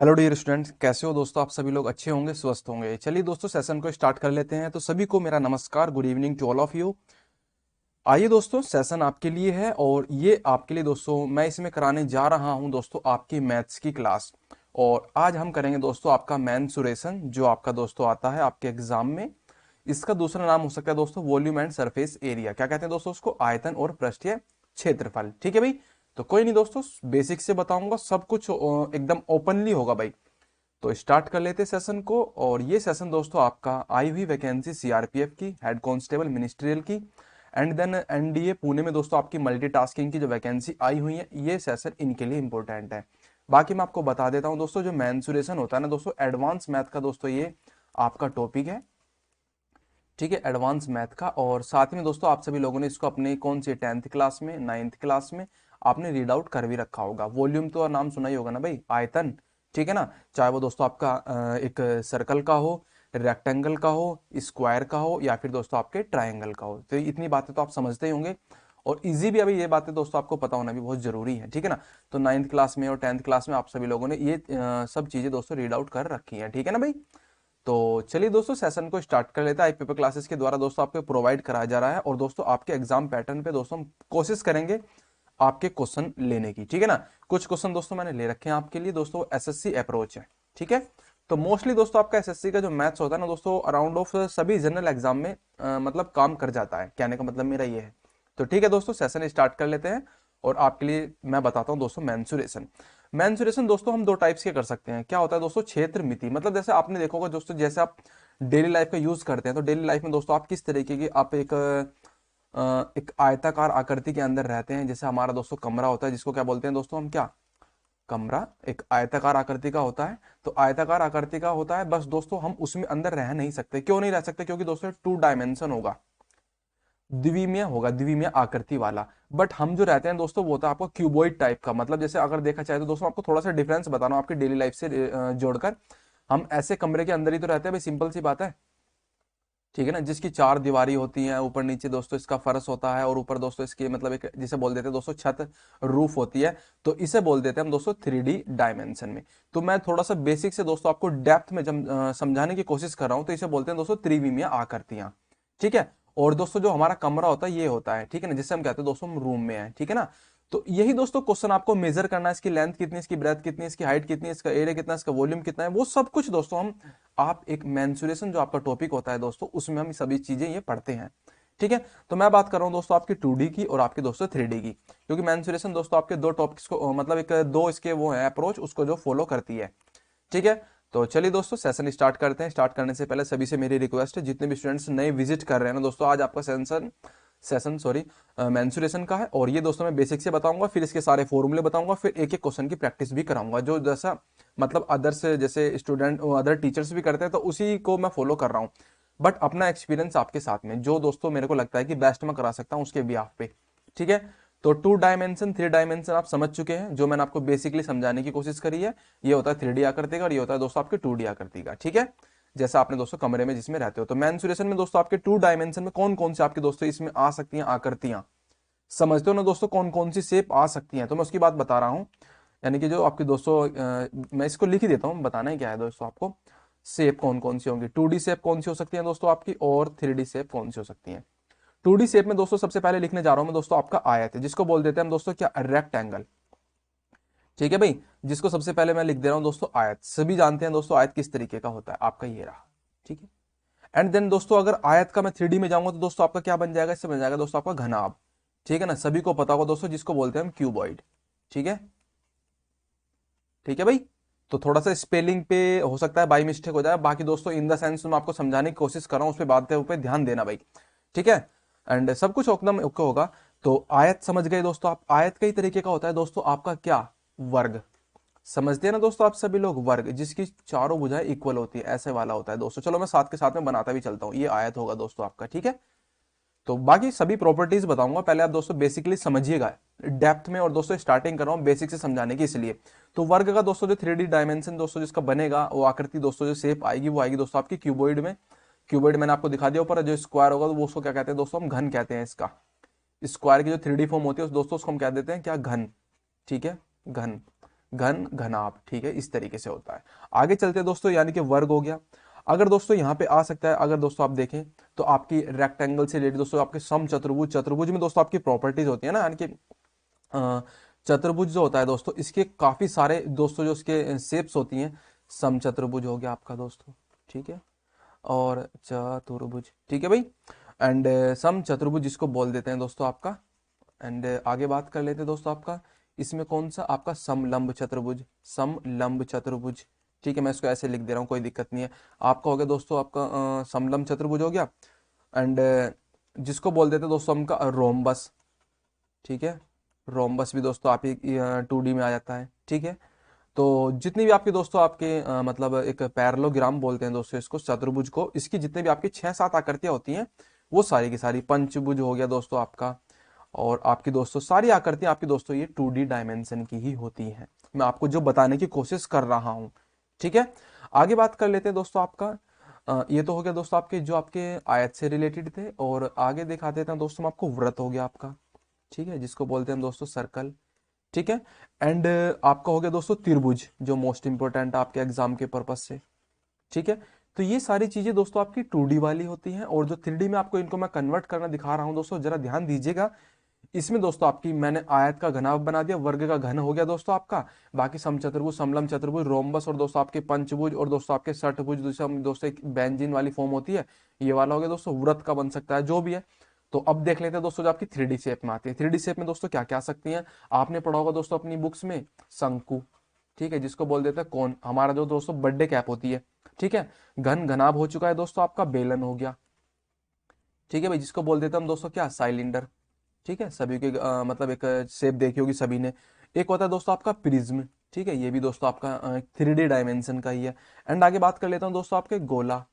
Hello dear students, कैसे हो दोस्तों? आप सभी लोग अच्छे होंगे, स्वस्थ होंगे। चलिए दोस्तों, सेशन को स्टार्ट कर लेते हैं। तो सभी को मेरा नमस्कार, good evening to all of you. आइए दोस्तों, सेशन आपके लिए है और ये आपके लिए दोस्तों मैं इसमें कराने जा रहा हूं दोस्तों आपकी मैथ्स की क्लास। और आज हम करेंगे दोस्तों आपका मेंसुरेशन, जो आपका दोस्तों आता है आपके एग्जाम में। इसका दूसरा नाम हो सकता है दोस्तों वॉल्यूम एंड सरफेस एरिया। क्या कहते हैं दोस्तों उसको? आयतन और पृष्ठीय क्षेत्रफल। ठीक है भाई। तो कोई नहीं दोस्तों, बेसिक से बताऊंगा, सब कुछ एकदम ओपनली होगा भाई। तो स्टार्ट कर लेते सेशन को। और ये सेशन दोस्तों आपका आई हुई वैकेंसी सीआरपीएफ की, हेड कांस्टेबल मिनिस्ट्रियल की, एंड देन एनडीए पुणे में दोस्तों आपकी मल्टीटास्किंग की जो वैकेंसी आई हुई है, ये सेशन इनके लिए इंपॉर्टेंट है। बाकी मैं आपको बता देता हूं दोस्तों, जो मेंसुरेशन होता है ना दोस्तों, एडवांस मैथ का दोस्तों ये आपका टॉपिक है। ठीक है, एडवांस मैथ का। और साथ में दोस्तों आप सभी लोगों ने इसको अपने कौन से 10th क्लास में, 9th क्लास में आपने रीड आउट कर भी रखा होगा। वॉल्यूम तो नाम सुना ही होगा ना भाई, आयतन। ठीक है ना, चाहे वो दोस्तों आपका एक सर्कल का हो, रेक्टेंगल का हो, स्क्वायर का हो, या फिर दोस्तों आपके ट्राइंगल का हो। तो इतनी बातें तो आप समझते ही होंगे। और इजी भी अभी ये बातें दोस्तों आपको पता होना भी बहुत जरूरी है। ठीक है ना। तो 9th क्लास में और 10th क्लास में आप सभी लोगों ने ये सब चीजें दोस्तों रीड आउट कर रखी है। ठीक है ना भाई। तो चलिए दोस्तों, सेशन को स्टार्ट कर लेते हैं। आई पेपर क्लासेस के द्वारा दोस्तों आपको प्रोवाइड कराया जा रहा है। और दोस्तों आपके एग्जाम पैटर्न पे दोस्तों हम कोशिश करेंगे आपके क्वेश्चन लेने की। ठीक है ना। कुछ क्वेश्चन दोस्तों मैंने ले रखे हैं आपके लिए दोस्तों, एसएससी अप्रोच है। ठीक है। तो मोस्टली दोस्तों आपका एसएससी का जो मैथ्स होता है ना दोस्तों, अराउंड ऑफ सभी जनरल एग्जाम में मतलब काम कर जाता है। कहने का मतलब मेरा ये है। तो ठीक है दोस्तों, सेशन स्टार्ट कर लेते हैं। और आपके लिए मैं बताता हूं दोस्तों मेंसुरेशन। मेंसुरेशन दोस्तों हम दो टाइप्स के कर सकते हैं। क्या होता है दोस्तों? क्षेत्र मिति। मतलब जैसे आपने देखा होगा दोस्तों, जैसे आप डेली लाइफ का यूज करते हैं, तो डेली लाइफ में दोस्तों आप किस तरीके की, आप एक आयताकार आकृति के अंदर रहते हैं। जैसे हमारा दोस्तों कमरा होता है, जिसको क्या बोलते हैं दोस्तों हम? क्या? कमरा एक आयताकार आकृति का होता है। तो आयताकार आकृति का होता है, बस दोस्तों हम उसमें अंदर रह नहीं सकते। क्यों नहीं रह सकते? क्योंकि दोस्तों टू डायमेंशन होगा, द्विमीय होगा, द्विमीय आकृति वाला। बट हम जो रहते हैं दोस्तों, वो होता है आपको क्यूबॉइड टाइप का। मतलब जैसे अगर देखा जाए तो दोस्तों आपको थोड़ा सा डिफरेंस बता रहा हूं आपकी डेली लाइफ से जोड़कर। हम ऐसे कमरे के अंदर ही तो रहते हैं भाई, सिंपल सी बात है। ठीक है ना, जिसकी चार दीवारी होती हैं, ऊपर नीचे दोस्तों इसका फर्श होता है, और ऊपर दोस्तों इसके मतलब एक जिसे बोल देते हैं दोस्तों छत, रूफ होती है। तो इसे बोल देते हैं हम दोस्तों 3D डायमेंशन में। तो मैं थोड़ा सा बेसिक से दोस्तों आपको डेप्थ में जब समझाने की कोशिश कर रहा हूं, तो इसे बोलते हैं दोस्तों त्रिविमीय आकृतियां। ठीक है। और दोस्तों जो हमारा कमरा होता है ये होता है, ठीक है ना, जिसे हम कहते हैं दोस्तों हम रूम में है। ठीक है ना। तो यही दोस्तों क्वेश्चन आपको मेजर करना है, इसकी लेंथ कितनी, इसकी ब्रेथ कितनी, इसकी हाइट कितनी, इसका एरिया कितना, इसका वॉल्यूम कितना है, वो सब कुछ दोस्तों हम आप एक मेंसुरेशन जो आपका टॉपिक होता है दोस्तों, उसमें हम सभी चीजें ये पढ़ते हैं। ठीक है। तो मैं बात कर रहा हूं दोस्तों आपकी 2D की और आपके दोस्तों 3D की। क्योंकि मेंसुरेशन दोस्तों आपके दो टॉपिक्स को मतलब एक दो इसके वो है अप्रोच, उसको जो फॉलो करती है। ठीक है। तो चलिए दोस्तों, सेशन स्टार्ट करते हैं। स्टार्ट करने से पहले सभी से मेरी रिक्वेस्ट है, जितने भी स्टूडेंट्स नए विजिट कर रहे हैं ना दोस्तों, आज आपका सेशन सेशन सॉरी मेंसुरेशन का है। और ये दोस्तों मैं बेसिक से बताऊंगा, फिर इसके सारे फॉर्मूले बताऊंगा, फिर एक एक क्वेश्चन की प्रैक्टिस भी कराऊंगा, जो जैसा मतलब अदर्स जैसे स्टूडेंट अदर टीचर्स भी करते हैं, तो उसी को मैं फॉलो कर रहा हूँ। बट अपना एक्सपीरियंस आपके साथ में, जो दोस्तों मेरे को लगता है कि बेस्ट मैं करा सकता हूँ उसके बिहाफ पे। ठीक है। तो 2 डायमेंशन 3 डायमेंशन आप समझ चुके हैं, जो मैंने आपको बेसिकली समझाने की कोशिश करी है। ये होता है 3D आकृति का, और ये होता है दोस्तों आपके 2D आकृति का। ठीक है। जैसा आपने दोस्तों कमरे में जिसमें रहते हो। तो मेंसुरेशन में दोस्तों आपके 2 डायमेंशन में कौन कौन से आपके दोस्तों इसमें आ सकती हैं आकृतियां? समझते हो ना दोस्तों, कौन कौन सी शेप आ सकती हैं? तो मैं उसकी बात बता रहा हूं। यानी कि जो आपके दोस्तों मैं इसको लिख ही देता हूं, बताना ही क्या है दोस्तों आपको। शेप कौन कौन सी होंगी, 2D शेप कौन सी हो सकती है दोस्तों आपकी, और 3D शेप कौन सी हो सकती है। 2D शेप में दोस्तों सबसे पहले लिखने जा रहा हूं मैं दोस्तों आपका आयत है, जिसको बोल देते हैं हम दोस्तों क्या? रेक्टेंगल। ठीक है भाई। जिसको सबसे पहले मैं लिख दे रहा हूं दोस्तों आयत। सभी जानते हैं दोस्तों आयत किस तरीके का होता है, आपका ये रहा। ठीक है। एंड देन दोस्तों अगर आयत का मैं 3D में जाऊंगा, तो दोस्तों आपका क्या बन जाएगा? इससे बन जाएगा दोस्तों आपका घनाभ। ठीक है ना, सभी को पता होगा दोस्तों, जिसको बोलते हैं हम क्यूबॉइड। ठीक है। ठीक है भाई। तो थोड़ा सा स्पेलिंग पे हो सकता है बाई मिस्टेक हो जाए, बाकी दोस्तों इन द सेंस मैं आपको समझाने की कोशिश कर रहा हूं, उस पर बातें पे ध्यान देना भाई। ठीक है। एंड सब कुछ एकदम ओके होगा। तो आयत समझ गए दोस्तों आप। आयत कई तरीके का होता है दोस्तों आपका क्या? वर्ग। समझते हैं ना दोस्तों आप सभी लोग? वर्ग जिसकी चारों भुजाएं इक्वल होती है, ऐसे वाला होता है दोस्तों। चलो मैं साथ के साथ में बनाता भी चलता हूं। ये आयत होगा दोस्तों आपका। ठीक है। तो बाकी सभी प्रॉपर्टीज बताऊंगा, पहले आप दोस्तों बेसिकली समझिएगा डेप्थ में। और दोस्तों स्टार्टिंग कर रहा हूं बेसिक से समझाने की, इसलिए। तो वर्ग का दोस्तों जो 3D डायमेंशन दोस्तों जिसका बनेगा, वो आकृति दोस्तों जो शेप आएगी, वो आएगी दोस्तों आपकी क्यूबॉइड में। क्यूबॉइड मैंने आपको दिखा दिया ऊपर। जो स्क्वायर होगा तो वो उसको क्या कहते हैं दोस्तों? हम घन कहते हैं इसका। स्क्वायर की जो 3D फॉर्म होती है दोस्तों, उसको हम कह देते हैं क्या? घन। ठीक है, घन। घन घनाभ, ठीक है, इस तरीके से होता है। आगे चलते हैं दोस्तों, यानी कि वर्ग हो गया। अगर दोस्तों यहाँ पे आ सकता है, अगर दोस्तों आप देखें तो आपकी रेक्टेंगल से रिलेटेड दोस्तों आपके सम चतुर्भुज, चतुर्भुज में दोस्तों आपकी प्रॉपर्टीज होती है ना, यानी कि चतुर्भुज जो होता है दोस्तों, इसके काफी सारे दोस्तों जो इसके शेप्स होती हैं। सम चतुर्भुज हो गया आपका दोस्तों, ठीक है, और चतुर्भुज, ठीक है भाई, एंड सम चतुर्भुज जिसको बोल देते हैं दोस्तों आपका। एंड आगे बात कर लेते हैं दोस्तों आपका, इसमें कौन सा आपका समलंब चतुर्भुज, समलंब चतुर्भुज, ठीक है, मैं इसको ऐसे लिख दे रहा हूँ, कोई दिक्कत नहीं है। आपका हो गया दोस्तों आपका समलंब चतुर्भुज हो गया। एंड जिसको बोल देते हैं दोस्तों हमका रोम्बस, ठीक है, रोम्बस भी दोस्तों आप 2D में आ जाता है, ठीक है। तो जितनी भी आपके दोस्तों आपके मतलब एक पैरेललोग्राम बोलते हैं दोस्तों इसको, चतुर्भुज को, इसकी जितने भी आपकी 6-7 आकृतियां होती हैं, वो सारी की सारी, पंचभुज हो गया दोस्तों आपका, और आपकी दोस्तों सारी आकृतियां आपकी दोस्तों ये 2D डायमेंशन की ही होती हैं। मैं आपको जो बताने की कोशिश कर रहा हूं, ठीक है। आगे बात कर लेते हैं दोस्तों आपका, ये तो हो गया दोस्तों आपके जो आपके आयत से रिलेटेड थे, और आगे दिखा देते हैं दोस्तों आपको वृत्त हो गया आपका, ठीक है, जिसको बोलते हैं दोस्तों सर्कल, ठीक है। एंड आपका हो गया दोस्तों त्रिभुज, जो मोस्ट इंपोर्टेंट आपके एग्जाम के पर्पज से, ठीक है। तो ये सारी चीजें दोस्तों आपकी 2D वाली होती हैं, और जो 3D में आपको इनको मैं कन्वर्ट करना दिखा रहा हूं दोस्तों, जरा ध्यान दीजिएगा। इसमें दोस्तों आपकी मैंने आयत का घनाभ बना दिया, वर्ग का घन हो गया दोस्तों आपका, बाकी समचतुर्भुज, समलंब चतुर्भुज, रोम्बस, और दोस्तों आपके पंचभुज, और दोस्तों आपके षटभुज, दोस्तों एक बेंजीन वाली फॉर्म होती है, ये वाला हो गया दोस्तों, वृत्त का बन सकता है, जो भी है। तो अब देख लेते हैं दोस्तों जो आपकी 3D शेप में आती है। 3D शेप में दोस्तों क्या क्या आ सकती हैं, आपने पढ़ा होगा दोस्तों अपनी बुक्स में, शंकु, ठीक है, जिसको बोल देते हैं कौन, हमारा जो दोस्तों बर्थडे कैप होती है, ठीक है। घन घनाभ हो चुका है दोस्तों आपका, बेलन हो गया, ठीक है भाई, जिसको बोल देते हैं हम दोस्तों क्या, साइलिंडर, ठीक है, सभी के मतलब एक शेप देखी होगी सभी ने। एक होता है दोस्तों आपका प्रिज्म, ठीक है, ये भी दोस्तों आपका 3D डायमेंशन का ही है। एंड आगे बात कर लेता हूँ दोस्तों आपके गोला,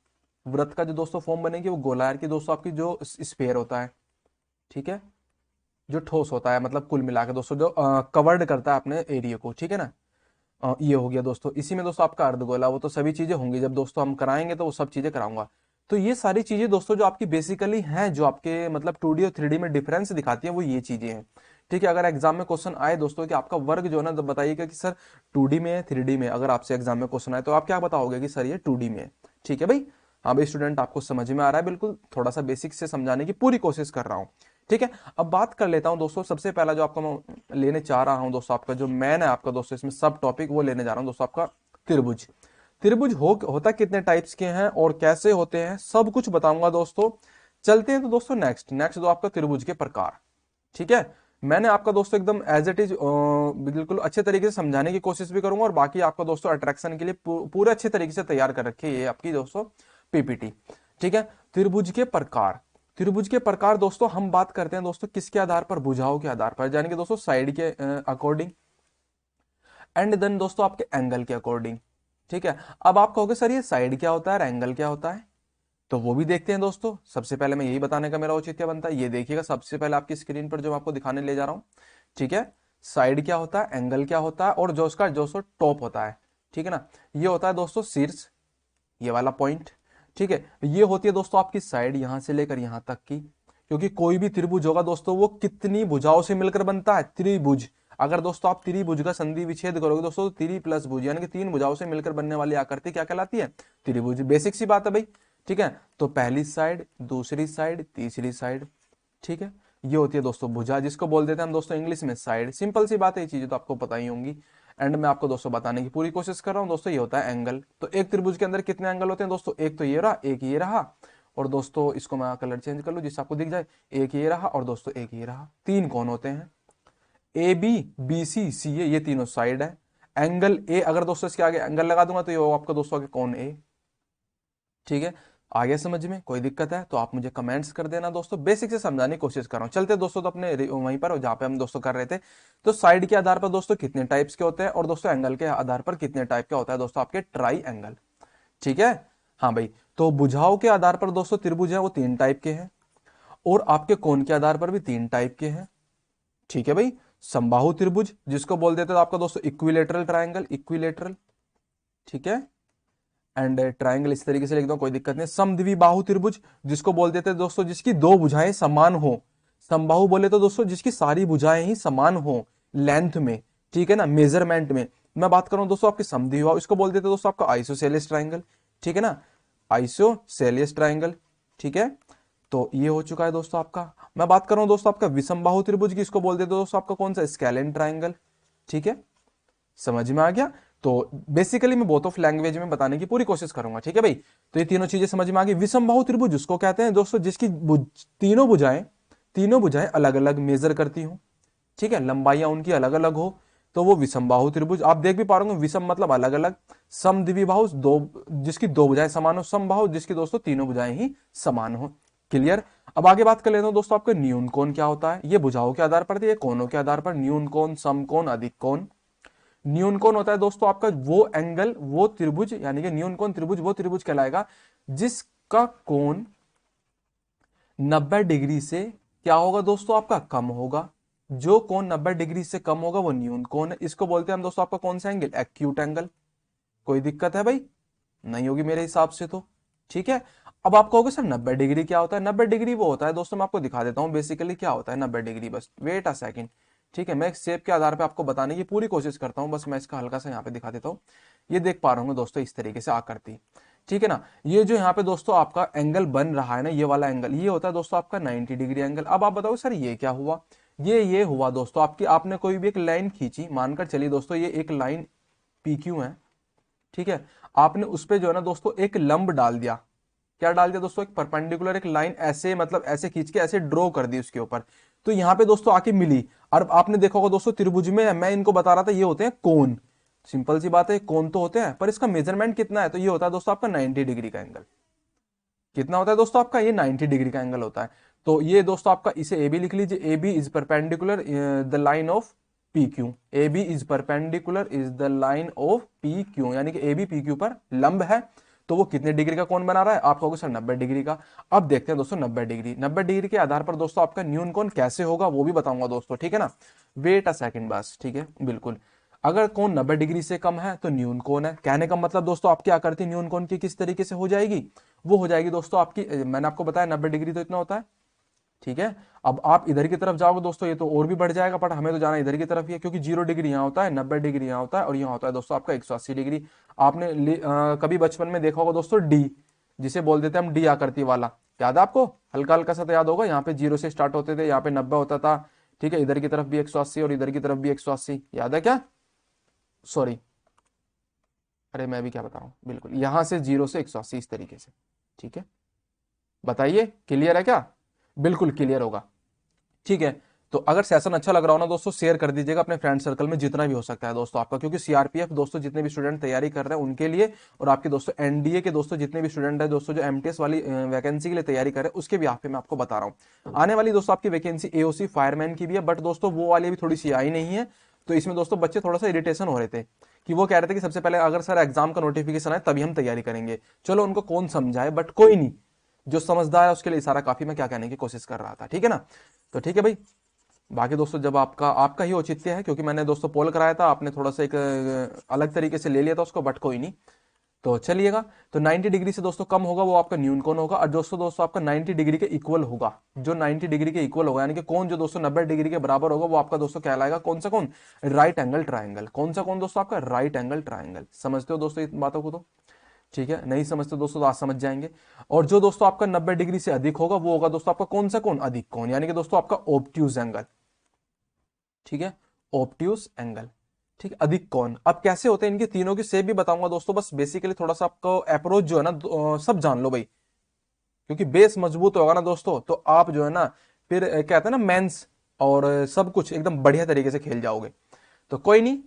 वृत्त का जो दोस्तों फॉर्म बनेगी वो गोलाकार की दोस्तों आपकी जो स्फेयर होता है, ठीक है, जो ठोस होता है, मतलब कुल मिला के दोस्तों जो कवर्ड करता है अपने एरिया को, ठीक है ना। ये हो गया दोस्तों, इसी में दोस्तों आपका अर्धगोला, वो तो सभी चीजें होंगी, जब दोस्तों हम कराएंगे तो वो सब चीजें कराऊंगा। तो ये सारी चीजें दोस्तों जो आपकी बेसिकली हैं, जो आपके मतलब 2D और 3D में डिफरेंस दिखाती है, वो ये चीजें हैं, ठीक है। अगर एग्जाम में क्वेश्चन आए दोस्तों कि आपका वर्ग जो है ना, तो बताइएगा कि सर 2D में है 3D में, अगर आपसे एग्जाम में क्वेश्चन आए तो आप क्या बताओगे कि सर ये 2D में है, ठीक है भाई। हाँ भाई स्टूडेंट, आपको समझ में आ रहा है, बिल्कुल थोड़ा सा बेसिक से समझाने की पूरी कोशिश कर रहा हूँ, ठीक है। अब बात कर लेता हूं दोस्तों, सबसे पहला जो आपका मैं लेने चाह रहा हूं दोस्तों, आपका जो मैन है आपका दोस्तों, इसमें सब टॉपिक वो लेने जा रहा हूं दोस्तों आपका त्रिभुज। त्रिभुज होता कितने टाइप्स के हैं और कैसे होते हैं, सब कुछ बताऊंगा दोस्तों। चलते हैं तो दोस्तों नेक्स्ट नेक्स्ट दो आपका त्रिभुज के प्रकार, ठीक है। मैंने आपका दोस्तों एकदम एज इट इज बिल्कुल अच्छे तरीके से समझाने की कोशिश भी करूंगा, और बाकी आपका दोस्तों अट्रैक्शन के लिए पूरे अच्छे तरीके से तैयार कर रखी है ये आपकी दोस्तों पीपीटी, ठीक है। त्रिभुज के प्रकार, त्रिभुज के प्रकार दोस्तों हम बात करते हैं दोस्तों किसके आधार पर, भुजाओं के आधार पर, यानी कि दोस्तों साइड के अकॉर्डिंग, एंड देन दोस्तों आपके एंगल के अकॉर्डिंग, ठीक है। अब आप कहोगे सर ये साइड क्या होता है और एंगल क्या होता है, तो वो भी देखते हैं दोस्तों। सबसे पहले मैं यही बताने का मेरा औचित्य बनता है, ये देखिएगा सबसे पहले आपकी स्क्रीन पर जो मैं आपको दिखाने ले जा रहा हूं, ठीक है। साइड क्या होता है, एंगल क्या होता है, और जो उसका जो सो टॉप होता है, ठीक है ना, ये होता है दोस्तों शीर्ष, ये वाला पॉइंट, ठीक है। ये होती है दोस्तों आपकी साइड, यहां से लेकर यहां तक की, क्योंकि कोई भी त्रिभुज होगा दोस्तों वो कितनी भुजाओं से मिलकर बनता है, त्रिभुज। अगर दोस्तों आप त्रिभुज का संधि विच्छेद करोगे दोस्तों, तो त्रि प्लस भुज यानी कि 3 भुजाओं से मिलकर बनने वाली आकृति क्या कहलाती है, त्रिभुज। बेसिक सी बात है भाई, ठीक है। तो पहली साइड, दूसरी साइड, तीसरी साइड, ठीक है, ये होती है दोस्तों भुजा, जिसको बोल देते हैं हम दोस्तों इंग्लिश में साइड। सिंपल सी बात है, ये चीजें तो आपको पता ही होंगी। एंड मैं आपको दोस्तों बताने की पूरी कोशिश कर रहा हूं दोस्तों, ये होता है एंगल। तो एक त्रिभुज के अंदर कितने एंगल होते हैं दोस्तों, एक तो ये रहा, एक ये रहा, और दोस्तों इसको मैं कलर चेंज कर लूं जिससे आपको दिख जाए, एक ये रहा और दोस्तों एक ये रहा। 3 कौन होते हैं, ए बी, बी सी, सी ए, ये तीनों साइड है। एंगल ए, अगर दोस्तों इसके आगे एंगल लगा दूंगा तो ये आपका दोस्तों आगे कौन ए, ठीक है। आगे समझ में कोई दिक्कत है तो आप मुझे कमेंट्स कर देना दोस्तों, बेसिक से समझाने की कोशिश कर रहा हूं। चलते दोस्तों तो अपने वहीं पर जहां पे हम दोस्तों कर रहे थे। तो साइड के आधार पर दोस्तों कितने टाइप्स के होते हैं, और दोस्तों एंगल के आधार पर कितने टाइप का होता है दोस्तों आपके ट्राई एंगल, ठीक है। हाँ भाई, तो भुजाओं के आधार पर दोस्तों त्रिभुज है वो 3 टाइप के हैं, और आपके कोण के आधार पर भी 3 टाइप के हैं, ठीक है भाई। समबाहु त्रिभुज जिसको बोल देते हैं आपका दोस्तों इक्विलेटरल ट्रायंगल, इक्विलेटरल, ठीक है। एंड ट्रायंगल इस तरीके से लिख दो, कोई दिक्कत नहीं। समद्विबाहु त्रिभुज जिसको बोल देते हैं दोस्तों जिसकी 2 भुजाएं समान हो। समबाहु बोले तो दोस्तों जिसकी सारी भुजाएं ही समान हो लेंथ में, ठीक है ना, मेजरमेंट में। मैं बात करूं दोस्तों आपके समद्विबाहु, इसको बोल देते हैं दोस्तों आपका आइसोसेलेस ट्राइंगल, ठीक है ना, आइसोसेलेस ट्राइंगल, ठीक है। तो ये हो चुका है दोस्तों आपका। मैं बात कर रहा हूं दोस्तों आपका विषमबाहु त्रिभुज की, इसको बोल देते हैं दोस्तों आपका कौन सा, स्केलेन ट्राइंगल, ठीक है, समझ में आ गया। तो बेसिकली मैं बोथ ऑफ लैंग्वेज में बताने की पूरी कोशिश करूंगा, ठीक है भाई। तो ये तीनों चीजें समझ में आ गई। विषमबाहु त्रिभुज उसको कहते हैं दोस्तों जिसकी तीनों भुजाएं अलग अलग मेजर करती हूं, ठीक है, लंबाइयां उनकी अलग अलग हो, तो वो विषमबाहु त्रिभुज। आप देख भी पा रहे होंगे, विषम मतलब अलग अलग, समद्विबाहु दो, जिसकी दो भुजाएं समान हो, समबाहु जिसकी दोस्तों तीनों भुजाएं ही समान हो। क्लियर। अब आगे बात कर लेते हैं दोस्तों आपका न्यून कोण क्या होता है। ये भुजाओं के आधार पर, ये कोणों के आधार पर, न्यून कोण, सम कोण, अधिक कोण। न्यून कोण होता है दोस्तों आपका वो एंगल, वो त्रिभुज, यानी कि न्यून कोण त्रिभुज वो त्रिभुज कहलाएगा जिसका कोण 90 डिग्री से क्या होगा दोस्तों आपका, कम होगा। जो कोण 90 डिग्री से कम होगा वो न्यून कोण है। इसको बोलते हैं हम दोस्तों आपका कौन सा एंगल, एक्यूट एंगल। कोई दिक्कत है भाई, नहीं होगी मेरे हिसाब से तो, ठीक है। अब आप कहोगे सर 90 डिग्री क्या होता है। 90 डिग्री वो होता है दोस्तों, मैं आपको दिखा देता हूं बेसिकली क्या होता है 90 डिग्री, बस वेट अ सेकंड, ठीक है। मैं शेप के आधार पे आपको बताने की पूरी कोशिश करता हूं, बस मैं इसका हल्का सा यहाँ पे दिखा देता हूँ। ये देख पा रहे होंगे दोस्तों इस तरीके से आकृति, ठीक है ना। ये जो यहाँ पे दोस्तों आपका एंगल बन रहा है ना, ये वाला एंगल, ये होता है दोस्तों आपका 90 डिग्री एंगल। अब आप बताओ सर ये क्या हुआ, ये हुआ दोस्तों आपकी, आपने कोई भी एक लाइन खींची, मानकर चलिए दोस्तों ये एक लाइन PQ है, ठीक है। आपने उस पे जो है ना दोस्तों एक लंब डाल दिया। क्या डाल दिया दोस्तों, एक परपेंडिकुलर एक लाइन ऐसे, मतलब ऐसे खींच के ऐसे ड्रॉ कर दी उसके ऊपर। तो यहाँ पे दोस्तों आके मिली, और आपने देखा होगा दोस्तों त्रिभुज में, मैं इनको बता रहा था ये होते हैं कोण, सिंपल सी बात है कोण तो होते हैं, पर इसका मेजरमेंट कितना है, तो ये होता है दोस्तों आपका 90 डिग्री का एंगल। कितना होता है दोस्तों आपका, ये 90 डिग्री का एंगल होता है। तो ये दोस्तों आपका, इसे ए बी लिख लीजिए, A B is perpendicular the line of PQ, A B is perpendicular is the line of PQ, यानी कि ए बी PQ पर लंब है। तो वो कितने डिग्री का कोण बना रहा है, आप कहोगे सर 90 डिग्री का। अब देखते हैं दोस्तों 90 डिग्री के आधार पर दोस्तों आपका न्यून कोण कैसे होगा वो भी बताऊंगा दोस्तों, ठीक है ना। वेट अ सेकंड बस, ठीक है, बिल्कुल। अगर कोण 90 डिग्री से कम है तो न्यून कोण है। कहने का मतलब दोस्तों आप क्या करते हैं, न्यून कोण की किस तरीके से हो जाएगी, वो हो जाएगी दोस्तों आपकी, मैंने आपको बताया 90 डिग्री तो इतना होता है, ठीक है। अब आप इधर की तरफ जाओगे दोस्तों ये तो और भी बढ़ जाएगा, बट हमें तो जाना इधर की तरफ ही है, क्योंकि 0 डिग्री यहाँ होता है, 90 डिग्री यहाँ होता है, और यहाँ होता है दोस्तों आपका 180 डिग्री। आपने कभी बचपन में देखा होगा दोस्तों डी, जिसे बोल देते हैं हम डी आकृति वाला, याद है आपको, हल्का हल्का सा तो याद होगा। यहाँ पे 0 से स्टार्ट होते थे, यहाँ पे 90 होता था, ठीक है, इधर की तरफ भी 180 और इधर की तरफ भी 180, याद है क्या, सॉरी, अरे मैं भी क्या बता रहा हूँ, बिल्कुल यहां से 0 से 180 इस तरीके से, ठीक है। बताइए क्लियर है क्या, बिल्कुल क्लियर होगा, ठीक है। तो अगर सेशन अच्छा लग रहा हो ना दोस्तों, शेयर कर दीजिएगा अपने फ्रेंड सर्कल में जितना भी हो सकता है दोस्तों आपका, क्योंकि CRPF दोस्तों जितने भी स्टूडेंट तैयारी कर रहे हैं उनके लिए, और आपके दोस्तों NDA के दोस्तों जितने भी स्टूडेंट है दोस्तों जो MTS वाली वैकेंसी के लिए तैयारी कर रहे हैं, उसके भी पे मैं आपको बता रहा हूँ। आने वाली दोस्तों आपकी वैकेंसी AOC फायरमैन की भी है, बट दोस्तों वो वाली भी थोड़ी सी आई नहीं है। तो इसमें दोस्तों बच्चे थोड़ा सा इरिटेशन हो रहे थे, कि वो कह रहे थे कि सबसे पहले अगर सर एग्जाम का नोटिफिकेशन आए तभी हम तैयारी करेंगे। चलो उनको कौन समझाए, बट कोई नहीं, जो समझदार है उसके लिए इशारा काफी, मैं क्या कहने की कोशिश कर रहा था, ठीक है ना। तो ठीक है भाई, बाकी दोस्तों जब आपका आपका ही औचित्य है, क्योंकि मैंने दोस्तों पोल कराया था, आपने थोड़ा सा एक अलग तरीके से ले लिया था उसको, बट कोई नहीं। तो चलिएगा, तो 90 डिग्री से दोस्तों कम होगा वो आपका न्यून कोण होगा, और दोस्तों आपका 90 डिग्री के इक्वल होगा, जो 90 डिग्री के इक्वल होगा, यानी कि कोण जो दोस्तों 90 डिग्री के बराबर होगा वो आपका दोस्तों कहलाएगा कौन सा कोण, राइट एंगल ट्राइंगल। कौन सा कोण दोस्तों आपका, राइट एंगल ट्राइंगल। समझते हो दोस्तों इन बातों को तो, ठीक है, नहीं समझते दोस्तों तो आज समझ जाएंगे। और जो दोस्तों आपका 90 डिग्री से अधिक होगा वो होगा दोस्तों आपका कौन सा कोण, अधिक कोण, यानी कि दोस्तों आपका ऑब्ट्यूज एंगल, ठीक है, ऑब्ट्यूज एंगल, ठीक है, अधिक कोण। अब कैसे होते हैं इनके तीनों की शेप भी बताऊंगा दोस्तों, बस बेसिकली थोड़ा सा आपको अप्रोच जो है ना सब जान लो भाई, क्योंकि बेस मजबूत होगा ना दोस्तों तो आप जो है ना फिर कहते हैं ना मेंस और सब कुछ एकदम बढ़िया तरीके से खेल जाओगे। तो कोई नहीं,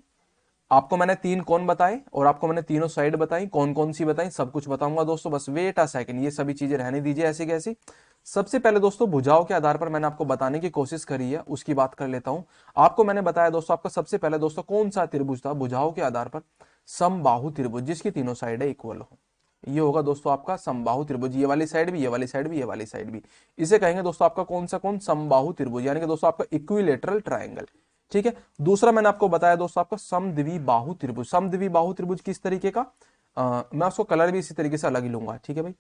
आपको मैंने 3 कोण बताए और आपको मैंने तीनों साइड बताई, कौन कौन सी बताई, सब कुछ बताऊंगा दोस्तों, बस वेट अ सेकंड, ये सभी चीजें रहने दीजिए ऐसी कैसी। सबसे पहले दोस्तों भुजाओं के आधार पर मैंने आपको बताने की कोशिश करी है, उसकी बात कर लेता हूं। आपको मैंने बताया दोस्तों आपका सबसे पहले दोस्तों कौन सा त्रिभुज था भुजाओं के आधार पर, समबाहु त्रिभुज, जिसकी तीनों साइड इक्वल हो। ये होगा दोस्तों आपका समबाहु त्रिभुज, ये वाली साइड भी, ये वाली साइड भी, ये वाली साइड भी। इसे कहेंगे दोस्तों आपका कौन सा कोण, समबाहु त्रिभुज, यानी कि दोस्तों आपका इक्विलेटरल ट्राइंगल, ठीक है। दूसरा मैंने आपको बताया दोस्तों आपका समद्विबाहु त्रिभुज। समद्विबाहु त्रिभुज किस तरीके का, मैं उसको कलर भी इसी तरीके से अलग ही लूंगा, ठीक है भाई,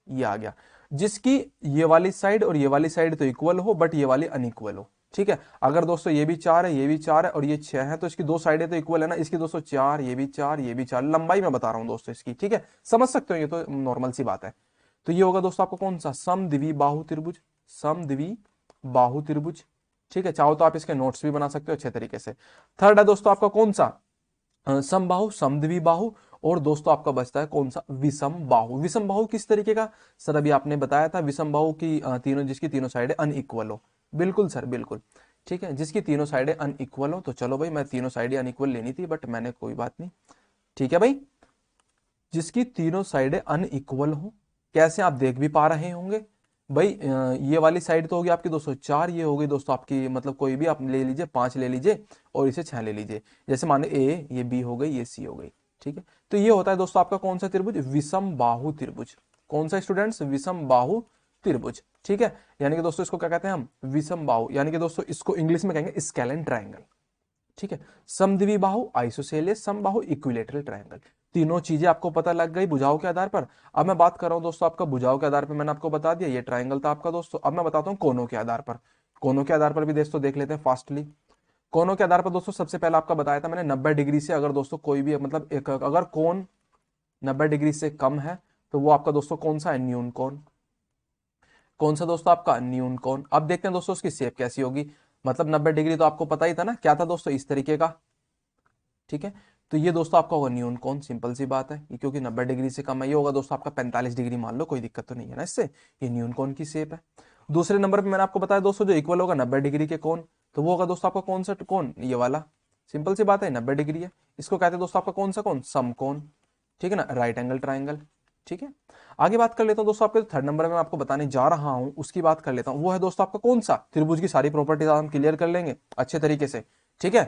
ये आ गया, जिसकी ये वाली साइड और ये वाली साइड तो इक्वल हो बट ये वाली अनइक्वल हो, ठीक है। अगर दोस्तों ये भी 4 है, ये भी 4 है और ये 6 है, तो इसकी दो साइडें तो इक्वल है ना। इसकी दोस्तों 4, ये भी 4, ये भी 4, लंबाई मैं बता रहा हूं दोस्तों इसकी, ठीक है। समझ सकते हो, ये तो नॉर्मल सी बात है। तो ये होगा दोस्तों आपका कौन सा, समद्वि बाहु त्रिभुज, समद्वि बाहु त्रिभुज, ठीक है। चाहो तो आप इसके नोट्स भी बना सकते हो अच्छे तरीके से। थर्ड है दोस्तों आपका कौन सा, समबाहु, समद्वि बाहु। और दोस्तों आपका बचता है कौन सा, विषम बाहु। विषम बाहु किस तरीके का, सर अभी आपने बताया था, विषम बाहु की तीनों, जिसकी तीनों साइडें अनइक्वल हो। बिल्कुल सर, बिल्कुल, ठीक है, जिसकी तीनों साइडें अनइक्वल हो। तो चलो भाई, मैं तीनों साइडें अनइक्वल लेनी थी बट मैंने, कोई बात नहीं, ठीक है भाई। जिसकी तीनों साइडें अनइक्वल हो, कैसे आप देख भी पा रहे होंगे भाई, ये वाली साइड तो होगी आपकी दोस्तों 4, ये हो गई दोस्तों आपकी, मतलब कोई भी आप ले लीजिए, 5 ले लीजिए और इसे 6 ले लीजिए। जैसे माने ए, ये बी हो गई, ये सी हो गई, ठीक है। तो ये होता है दोस्तों आपका कौन सा त्रिभुज, विषम बाहु त्रिभुज। कौन सा स्टूडेंट्स, विषम बाहु त्रिभुज, ठीक है। यानी कि दोस्तों इसको क्या कहते हैं हम, विषम बाहु, यानी कि दोस्तों इसको इंग्लिश में कहेंगे स्केलेन ट्राइंगल, ठीक है। समद्वि बाहु आइसोसेलेस, समबाहु इक्विलेटरल ट्रायंगल। तीनों चीजें आपको पता लग गई भुजाओं के आधार पर। अब मैं बात कर रहा हूं दोस्तों आपका भुजाओं के आधार पर, मैंने आपको बता दिया ये ट्रायंगल था आपका दोस्तों। अब मैं बताता हूं कोनों के आधार पर। कोनों के आधार पर भी दोस्तों देख लेते हैं फास्टली। कोनों के आधार पर दोस्तों सबसे पहले आपका बताया था मैंने, 90 डिग्री से अगर दोस्तों कोई भी, मतलब एक, अगर कोण 90 डिग्री से कम है तो वो आपका दोस्तों कौन सा है, न्यून कोण। कौन सा दोस्तों आपका, न्यून कोण। अब देखते हैं दोस्तों उसकी शेप कैसी होगी। मतलब 90 डिग्री तो आपको पता ही था ना, क्या था दोस्तों, इस तरीके का, ठीक है। तो ये दोस्तों आपका होगा न्यून कोण, सिंपल सी बात है, ये क्योंकि 90 डिग्री से कम है। ये होगा दोस्तों आपका 45 डिग्री, मान लो, कोई दिक्कत तो नहीं है ना इससे, ये न्यून कोण की शेप है। दूसरे नंबर पे मैंने आपको बताया दोस्तों, जो इक्वल होगा 90 डिग्री के कोण, तो वो होगा दोस्तों आपका कौन सा कोण, ये वाला, सिंपल सी बात है, 90 डिग्री है। इसको कहते हैं दोस्तों आपका कौन सा कोण, समकोण, ठीक है ना, राइट एंगल ट्राइंगल, ठीक है। आगे बात कर लेता हूं दोस्तों आपके, थर्ड नंबर में मैं आपको बताने जा रहा हूं उसकी बात कर लेता हूं। वो है दोस्तों आपका कौन सा, त्रिभुज की सारी प्रॉपर्टीज हम क्लियर कर लेंगे अच्छे तरीके से, ठीक है।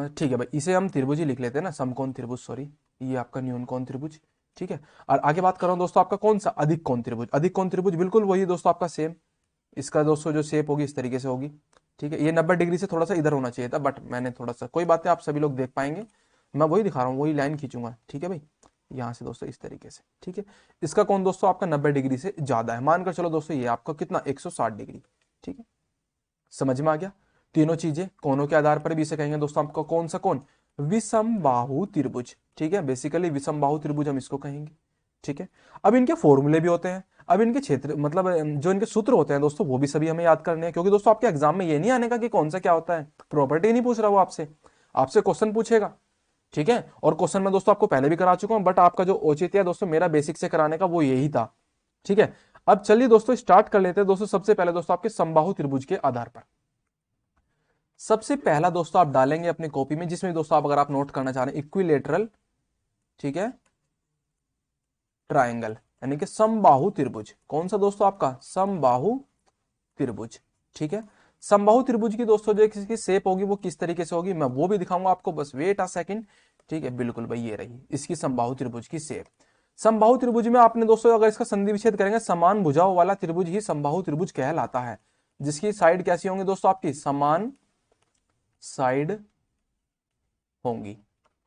ठीक है भाई, इसे हम त्रिभुज ही लिख लेते हैं ना, समकोण त्रिभुज, सॉरी, ये आपका न्यून कोण त्रिभुज, ठीक है। और आगे बात कर रहा हूं दोस्तों आपका कौन सा, अधिक कोण त्रिभुज। अधिक कोण त्रिभुज बिल्कुल वही दोस्तों आपका सेम, इसका दोस्तों जो शेप होगी इस तरीके से होगी, ठीक है। ये 90 डिग्री से थोड़ा सा इधर होना चाहिए था बट मैंने थोड़ा सा, कोई बात है, आप सभी लोग देख पाएंगे, मैं वही दिखा रहा हूँ, वही लाइन खींचूंगा, ठीक है भाई, यहाँ से दोस्तों इस तरीके से, ठीक है। इसका कोण दोस्तों आपका 90 डिग्री से ज्यादा है, मानकर चलो दोस्तों ये आपका कितना, 160 डिग्री, ठीक है। समझ में आ गया। तीनों चीजें कोनों के आधार पर भी इसे कहेंगे दोस्तों आपको कौन सा कोण, विषम बाहु त्रिभुज, ठीक है। बेसिकली विषम बाहु त्रिभुज हम इसको कहेंगे, ठीक है। अब इनके फॉर्मूले भी होते हैं, अब इनके क्षेत्र, मतलब जो इनके सूत्र होते हैं दोस्तों, वो भी सभी हमें याद करने हैं, क्योंकि दोस्तों आपके एग्जाम में ये नहीं आने का कि कौन सा क्या होता है, प्रॉपर्टी नहीं पूछ रहा वो आपसे, आपसे क्वेश्चन पूछेगा, ठीक है। और क्वेश्चन में दोस्तों आपको पहले भी करा चुका हूं, बट आपका जो औचित्य है दोस्तों मेरा बेसिक से कराने का वो यही था, ठीक है। अब चलिए दोस्तों स्टार्ट कर लेते हैं दोस्तों। सबसे पहले दोस्तों आपके समबाहु त्रिभुज के आधार पर सबसे पहला दोस्तों आप डालेंगे अपनी कॉपी में, जिसमें दोस्तों आप, अगर आप नोट करना चाह रहे हैं, इक्विलेटरल, ठीक है, ट्रायंगल, यानी कि समबाहु त्रिभुज। कौन सा दोस्तों आपका, समबाहु त्रिभुज, ठीक है। समबाहु त्रिभुज की दोस्तों जो किसकी शेप होगी वो किस तरीके से होगी, मैं वो भी दिखाऊंगा आपको, बस वेट अ सेकंड, ठीक है। बिल्कुल भाई, ये रही इसकी समबाहु त्रिभुज की शेप। समबाहु त्रिभुज में आपने दोस्तों अगर इसका संधि विच्छेद करेंगे, समान भुजाओं वाला त्रिभुज ही समबाहु त्रिभुज कहलाता है, जिसकी साइड कैसी होंगी दोस्तों आपकी, समान साइड होंगी,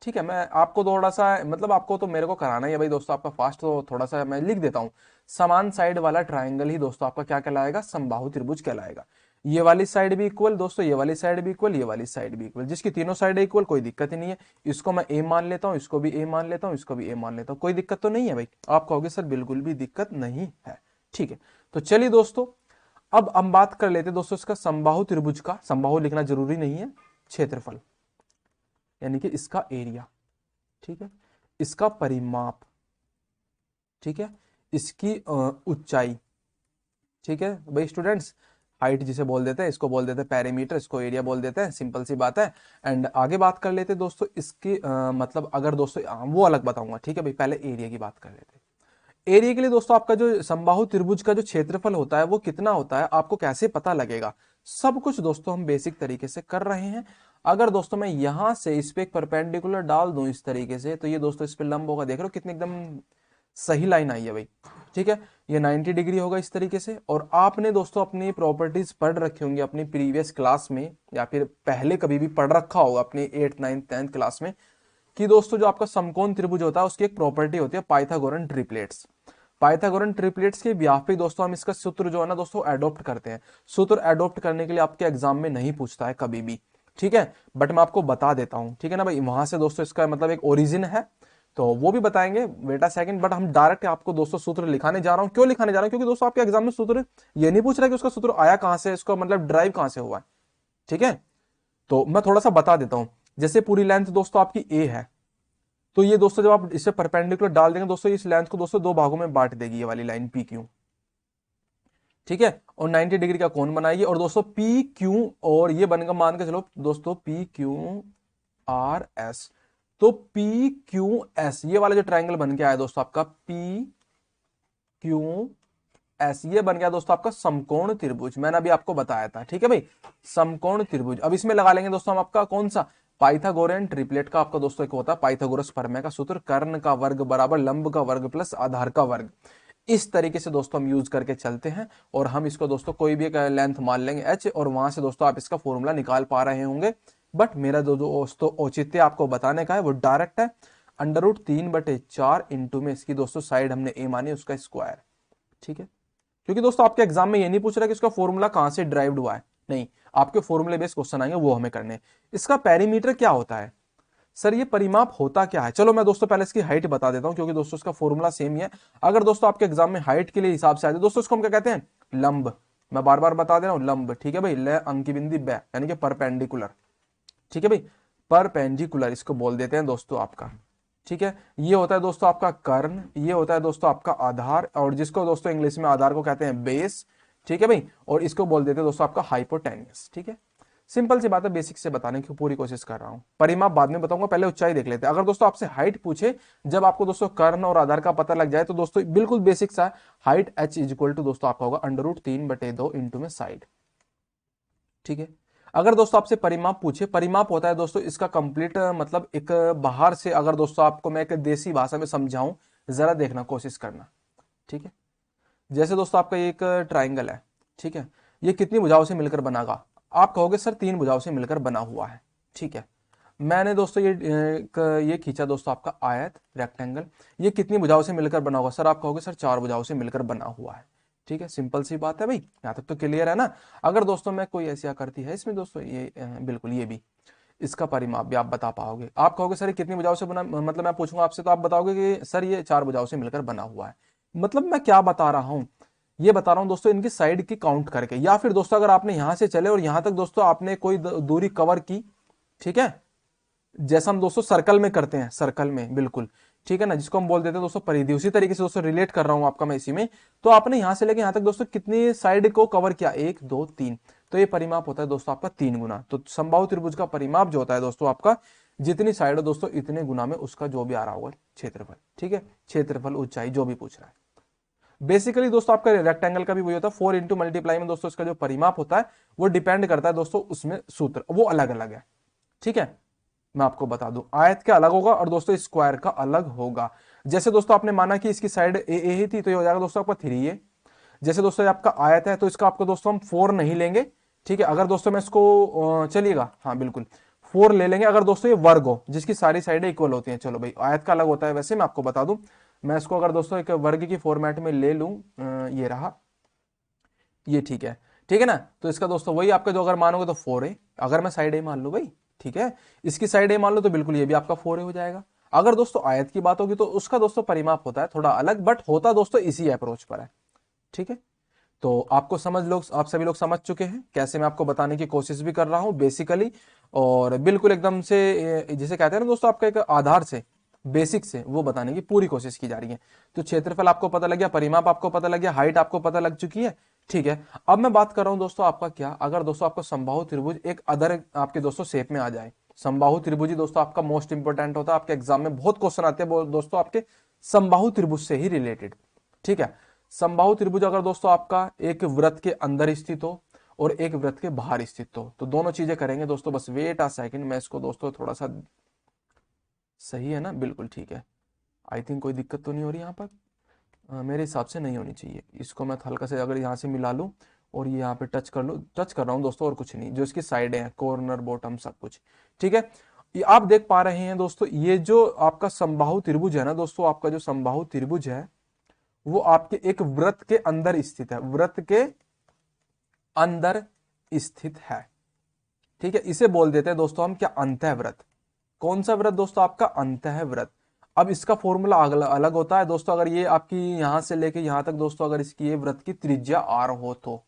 ठीक है। मैं आपको थोड़ा सा, मतलब आपको तो मेरे को कराना ही है भाई दोस्तों आपका फास्ट, तो थोड़ा सा मैं लिख देता हूं। समान साइड वाला ट्रायंगल ही दोस्तों आपका क्या कहलाएगा, समबाहु त्रिभुज कहलाएगा। ये वाली साइड भी इक्वल दोस्तों, ये वाली साइड भी इक्वल, ये वाली साइड भी इक्वल, जिसकी तीनों साइड इक्वल, कोई दिक्कत ही नहीं है। इसको मैं ए मान लेता हूं, इसको भी ए मान लेता हूं, इसको भी ए मान लेता हूं, कोई दिक्कत तो नहीं है भाई। आप कहोगे सर बिल्कुल भी दिक्कत नहीं है, ठीक है। तो चलिए दोस्तों, अब हम बात कर लेते हैं दोस्तों इसका समबाहु त्रिभुज का। समबाहु लिखना जरूरी नहीं है, क्षेत्रफल, यानी कि इसका एरिया, ठीक है, इसका परिमाप, ठीक है, इसकी ऊंचाई, ठीक है भाई स्टूडेंट्स। हाइट जिसे बोल देते हैं, इसको बोल देते हैं पेरीमीटर, इसको एरिया बोल देते हैं, सिंपल सी बात है। एंड आगे बात कर लेते हैं दोस्तों इसकी, मतलब अगर दोस्तों वो अलग बताऊंगा, ठीक है भाई, पहले एरिया की बात कर लेते हैं। एरिया के लिए दोस्तों आपका जो समबाहु त्रिभुज का जो क्षेत्रफल होता है वो कितना होता है, आपको कैसे पता लगेगा, सब कुछ दोस्तों हम बेसिक तरीके से कर रहे हैं। अगर दोस्तों मैं यहां से इस पे एक परपेंडिकुलर डाल दूं इस तरीके से, तो ये दोस्तों इस पे लंब होगा, देख रहे हो कितनी एकदम सही लाइन आई है भाई, ठीक है। ये 90 डिग्री होगा इस तरीके से। और आपने दोस्तों अपनी प्रॉपर्टीज पढ़ रखी होंगी अपनी प्रीवियस क्लास में, या फिर पहले कभी भी पढ़ रखा होगा अपनी 8th 9th 10th क्लास में, कि दोस्तों जो आपका समकोण त्रिभुज होता है उसकी एक प्रॉपर्टी होती है पाइथागोरन ट्रिपलेट्स। पाइथागोरन ट्रिपलेट्स के ब्याह पे दोस्तों हम इसका सूत्र जो है ना दोस्तों एडॉप्ट करते हैं। सूत्र एडॉप्ट करने के लिए आपके एग्जाम में नहीं पूछता है कभी भी, ठीक है, बट मैं आपको बता देता हूं, ठीक है ना भाई, वहां से दोस्तों इसका मतलब एक ओरिजिन है, तो वो भी बताएंगे बेटा सेकंड, बट हम डायरेक्ट आपको दोस्तों सूत्र लिखाने जा रहा हूं। क्यों लिखाने जा रहा हूं? क्योंकि दोस्तों आपके एग्जाम में सूत्र ये नहीं पूछ रहा कि उसका सूत्र आया कहां से, इसका मतलब ड्राइव कहां से हुआ है, ठीक है। तो मैं थोड़ा सा बता देता हूं। जैसे पूरी लेंथ दोस्तों आपकी ए है, तो ये दोस्तों जब आप इसे परपेंडिकुलर डाल देंगे दोस्तों, इस लेंथ को दोस्तों दो भागों में बांट देगी ये वाली लाइन पी क्यू, ठीक है, और 90 डिग्री का कोण बनाएगी। और दोस्तों पी क्यू और ये बनेगा, मान के चलो दोस्तों पी क्यू आर एस, तो पी क्यू एस ये वाला जो ट्रायंगल बन के आया दोस्तों आपका पी क्यू एस, ये बन गया दोस्तों आपका समकोण त्रिभुज। मैंने अभी आपको बताया था, ठीक है भाई, समकोण त्रिभुज। अब इसमें लगा लेंगे दोस्तों हम आपका कौन सा, पाइथागोरियन ट्रिपलेट का आपका दोस्तों एक होता है पाइथागोरस प्रमेय का सूत्र, कर्ण का वर्ग बराबर लंब का वर्ग प्लस आधार का वर्ग। इस तरीके से दोस्तों हम यूज करके चलते हैं, और हम इसको दोस्तों कोई भी एक लेंथ मान लेंगे एच, और वहां से दोस्तों आप इसका फॉर्मूला निकाल पा रहे होंगे। बट मेरा दोस्तों औचित्य आपको बताने का है वो डायरेक्ट है, √3/4 इंटू में इसकी दोस्तों साइड हमने ए मानी उसका स्क्वायर, ठीक है। क्योंकि दोस्तों आपके एग्जाम में ये नहीं पूछ रहा कि इसका फॉर्मूला कहां से ड्राइव्ड हुआ है, नहीं, आपके फॉर्मूले बेस्ड क्वेश्चन आएंगे वो हमें करने। इसका पेरीमीटर क्या होता है सर, ये परिमाप होता क्या है? चलो मैं दोस्तों पहले इसकी हाइट बता देता हूं, क्योंकि दोस्तों इसका फॉर्मूला सेम ही है। अगर दोस्तों आपके एग्जाम में हाइट के लिए हिसाब से आए तो दोस्तों इसको हम क्या कहते हैं, लंब। मैं बार बार बता दे रहा हूं, लंब, ठीक है भाई, ल अंकी बिंदी बै यानी कि परपेंडिकुलर, ठीक है भाई, परपेंडिकुलर इसको बोल देते हैं दोस्तों आपका, ठीक है। ये होता है दोस्तों आपका कर्ण, ये होता है दोस्तों आपका आधार, और जिसको दोस्तों इंग्लिश में आधार को कहते हैं बेस, ठीक है भाई, और इसको बोल देते हैं दोस्तों आपका हाइपोटेन्यूस, ठीक है। सिंपल सी बात है, बेसिक से बताने की पूरी कोशिश कर रहा हूं, परिमाप बाद में बताऊंगा, पहले ऊंचाई देख लेते हैं। अगर दोस्तों आपसे हाइट पूछे, जब आपको दोस्तों कर्ण और आधार का पता लग जाए, तो दोस्तों बिल्कुल बेसिक सा हाइट h इक्वल टू दोस्तों आपका होगा √3/2 इंटू में साइड, ठीक है। अगर दोस्तों आपसे परिमाप पूछे, परिमाप होता है दोस्तों इसका कंप्लीट मतलब एक बाहर से, अगर दोस्तों आपको मैं एक देसी भाषा में समझाऊं, जरा देखना कोशिश करना, ठीक है। जैसे दोस्तों आपका एक ट्राइंगल है, ठीक है, ये कितनी भुजाओं से मिलकर बनागा? आप कहोगे सर 3 भुजाओं से मिलकर बना हुआ है, ठीक है। मैंने दोस्तों ये खींचा दोस्तों आपका आयत रेक्टेंगल, ये कितनी भुजाओं से मिलकर बना होगा? सर आप कहोगे सर 4 भुजाओं से मिलकर बना हुआ है, ठीक है। सिंपल सी बात है भाई, यहां तक तो क्लियर है ना। अगर दोस्तों मैं कोई ऐसी आकृति है इसमें दोस्तों, ये बिल्कुल ये भी, इसका परिमाप भी आप बता पाओगे। आप कहोगे सर ये कितनी भुजाओं से बना, मतलब मैं पूछूंगा आपसे तो आप बताओगे कि सर ये 4 भुजाओं से मिलकर बना हुआ है। मतलब मैं क्या बता रहा हूं, ये बता रहा हूं दोस्तों इनकी साइड की काउंट करके, या फिर दोस्तों अगर आपने यहां से चले और यहां तक दोस्तों आपने कोई दूरी कवर की, ठीक है, जैसा हम दोस्तों सर्कल में करते हैं, सर्कल में बिल्कुल, ठीक है ना, जिसको हम बोल देते हैं दोस्तों परिधि। उसी तरीके से दोस्तों रिलेट कर रहा हूं आपका मैं इसी में। तो आपने यहां से लेके यहां तक दोस्तों कितनी साइड को कवर किया, 1 2 3, तो ये परिमाप होता है दोस्तों आपका 3 गुना। तो समबाहु त्रिभुज का परिमाप जो होता है दोस्तों आपका, जितनी साइड हो दोस्तों इतने गुना में उसका जो भी आ रहा होगा क्षेत्रफल, ठीक है, क्षेत्रफल ऊंचाई जो भी पूछ रहा है। बेसिकली दोस्तों आपका रेक्टेंगल का भी वही होता है, 4 इंटू मल्टीप्लाई में दोस्तों इसका जो परिमाप होता है वो डिपेंड करता है दोस्तों, उसमें सूत्र वो अलग अलग है, ठीक है। मैं आपको बता दूं, आयत का अलग होगा और दोस्तों स्क्वायर का अलग होगा। जैसे दोस्तों आपने माना कि इसकी साइड ए ही थी, तो ये हो जाएगा दोस्तों आपका 3a। जैसे दोस्तों ये आपका आयत है, तो इसका आपको दोस्तों हम 4 नहीं लेंगे, ठीक है। अगर दोस्तों मैं इसको चलिएगा, हाँ बिल्कुल 4 ले लेंगे अगर दोस्तों ये वर्ग हो, जिसकी सारी साइडें इक्वल होती हैं। चलो भाई, आयत का अलग होता है, वैसे मैं आपको बता दूं, मैं इसको अगर दोस्तों एक वर्ग की फॉर्मेट में ले लूं, ये रहा, ये ठीक है, ठीक है ना। तो इसका दोस्तों वही आपका जो अगर मानोगे तो 4a, अगर मैं साइड ए मान लूं भाई, ठीक है, इसकी साइड ए मान लो तो बिल्कुल ये भी आपका 4a हो जाएगा। अगर दोस्तों आयत की बात होगी तो उसका दोस्तों परिमाप होता है थोड़ा अलग, बट होता दोस्तों इसी अप्रोच पर है, ठीक है। तो आपको समझ लोग, आप सभी लोग समझ चुके हैं कैसे मैं आपको बताने की कोशिश भी कर रहा हूं बेसिकली, और बिल्कुल एकदम से जिसे कहते हैं ना दोस्तों आपका एक आधार से, बेसिक से वो बताने की पूरी कोशिश की जा रही है। तो क्षेत्रफल आपको पता लग गया, परिमाप आपको पता लग गया, हाइट आपको पता लग चुकी है, ठीक है। अब मैं बात कर रहा हूं दोस्तों आपका क्या, अगर दोस्तों आपको समबाहु त्रिभुज एक अदर आपके दोस्तों शेप में आ जाए। समबाहु त्रिभुज ही दोस्तों आपका मोस्ट इंपोर्टेंट होता है, आपके एग्जाम में बहुत क्वेश्चन आते हैं दोस्तों आपके समबाहु त्रिभुज से ही रिलेटेड, ठीक है। समबाहु त्रिभुज अगर दोस्तों आपका एक वृत्त के अंदर स्थित हो और एक वृत्त के बाहर स्थित हो, तो दोनों चीजें करेंगे दोस्तों। बस वेट अ सेकंड, मैं इसको दोस्तों थोड़ा सा, सही है ना, बिल्कुल ठीक है। आई थिंक कोई दिक्कत तो नहीं हो रही यहाँ पर, मेरे हिसाब से नहीं होनी चाहिए। इसको मैं हल्का से अगर यहाँ से मिला लूँ और ये यहाँ पे टच कर लूँ, टच कर रहा हूँ दोस्तों और कुछ नहीं, जो इसकी साइडें हैं, कॉर्नर बॉटम सब कुछ, ठीक है। ये आप देख पा रहे हैं दोस्तों, ये जो आपका समबाहु त्रिभुज है ना दोस्तों, आपका जो समबाहु त्रिभुज है वो आपके एक वृत्त के अंदर स्थित है, वृत्त के अंदर स्थित है। ठीक है, इसे बोल देते हैं दोस्तों हम क्या, अंतःवृत्त। कौन सा व्रत दोस्तों, आपका अंतःव्रत। अब इसका फॉर्मूला अलग होता है दोस्तों। अगर ये आपकी यहां से लेके यहां तक दोस्तों, अगर इसकी ये व्रत की त्रिज्या आर हो तो,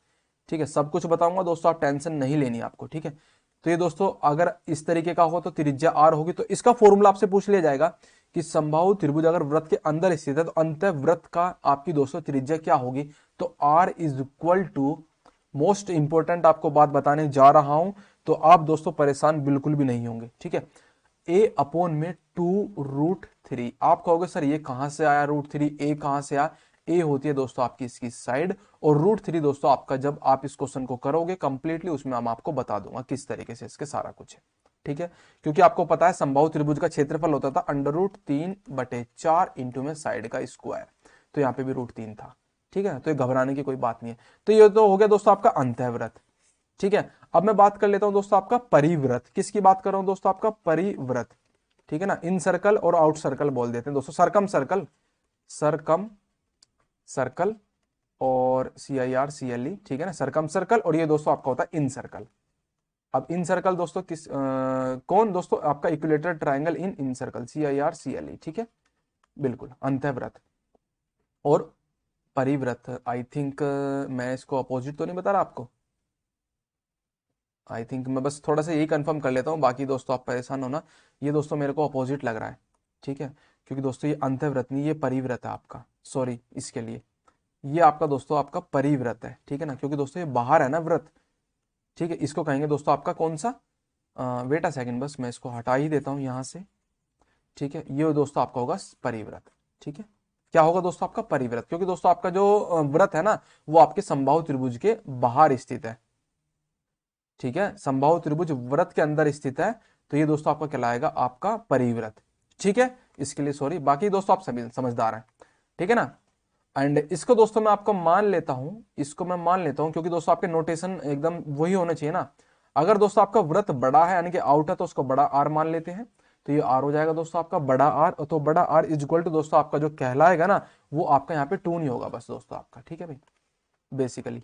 ठीक है, सब कुछ बताऊंगा दोस्तों, आप टेंशन नहीं लेनी आपको। ठीक है, तो ये दोस्तों अगर इस तरीके का हो तो त्रिज्या आर होगी, तो इसका फॉर्मूला आपसे पूछ लिया जाएगा कि समबाहु त्रिभुज अगर व्रत के अंदर स्थित है तो अंतःव्रत का आपकी दोस्तों त्रिज्या क्या होगी, तो r is equal to, most important आपको बात बताने जा रहा हूं, तो आप दोस्तों परेशान बिल्कुल भी नहीं होंगे। ठीक है, ए अपॉन में 2√3। आप कहोगे सर ये कहां से आया √3, ए कहां से आया। ए होती है दोस्तों आपकी इसकी साइड, और √3 दोस्तों आपका, जब आप इस क्वेश्चन को करोगे कंप्लीटली उसमें हम आपको बता दूंगा किस तरीके से इसके सारा कुछ है। ठीक है, क्योंकि आपको पता है समबाहु त्रिभुज का क्षेत्रफल होता था √3/4 इंटू में साइड का स्क्वायर, तो यहाँ पे भी √3 था। ठीक है, तो ये घबराने की कोई बात नहीं है। तो ये तो हो गया दोस्तों आपका अंतःव्रत। ठीक है, अब मैं बात कर लेता हूं दोस्तों आपका परिव्रत। किसकी बात कर रहा हूं दोस्तों, आपका परिव्रत। ठीक है ना, इन सर्कल और आउट सर्कल बोल देते हैं दोस्तों, सरकम सर्कल, सरकम सर्कल और CIRCLE। ठीक है ना, सरकम सर्कल, और ये दोस्तों आपका होता है इन सर्कल। अब इन सर्कल दोस्तों कौन दोस्तों, आपका equilateral triangle in circle, CIRCLE। ठीक है, बिल्कुल अंतःव्रत और परिव्रत। आई थिंक मैं इसको अपोजिट तो नहीं बता रहा आपको, आई थिंक मैं बस थोड़ा सा यही कंफर्म कर लेता हूँ, बाकी दोस्तों आप परेशान होना। ये दोस्तों मेरे को अपोजिट लग रहा है। ठीक है, क्योंकि दोस्तों ये अंतःव्रत नहीं, ये परिव्रत है आपका, सॉरी इसके लिए। ये आपका दोस्तों आपका परिव्रत है। ठीक है ना, क्योंकि दोस्तों ये बाहर है ना व्रत। ठीक है, इसको कहेंगे दोस्तों आपका कौन सा, वेट अ सेकंड, बस मैं इसको हटा ही देता हूँ यहाँ से। ठीक है, ये दोस्तों आपका होगा परिव्रत। ठीक है, क्या होगा दोस्तों आपका परिव्रत, क्योंकि दोस्तों आपका जो व्रत है ना वो आपके समबाहु त्रिभुज के बाहर स्थित है। ठीक है, समबाहु त्रिभुज व्रत के अंदर स्थित है, तो ये दोस्तों आपका कहलाएगा आपका परिव्रत। ठीक है, इसके लिए सॉरी, बाकी दोस्तों आप सभी समझदार हैं। ठीक है ना, एंड इसको दोस्तों मैं आपको मान लेता हूं, इसको मैं मान लेता हूं, क्योंकि दोस्तों आपके नोटेशन एकदम वही होने चाहिए ना। अगर दोस्तों आपका व्रत बड़ा है यानी कि आउट है, तो उसको बड़ा आर मान लेते हैं, तो ये आर हो जाएगा दोस्तों आपका बड़ा आर। तो बड़ा आर इज इक्वल टू दोस्तों आपका जो कहलाएगा ना, वो आपका यहाँ पे 2 नहीं होगा बस दोस्तों आपका। ठीक है भाई, बेसिकली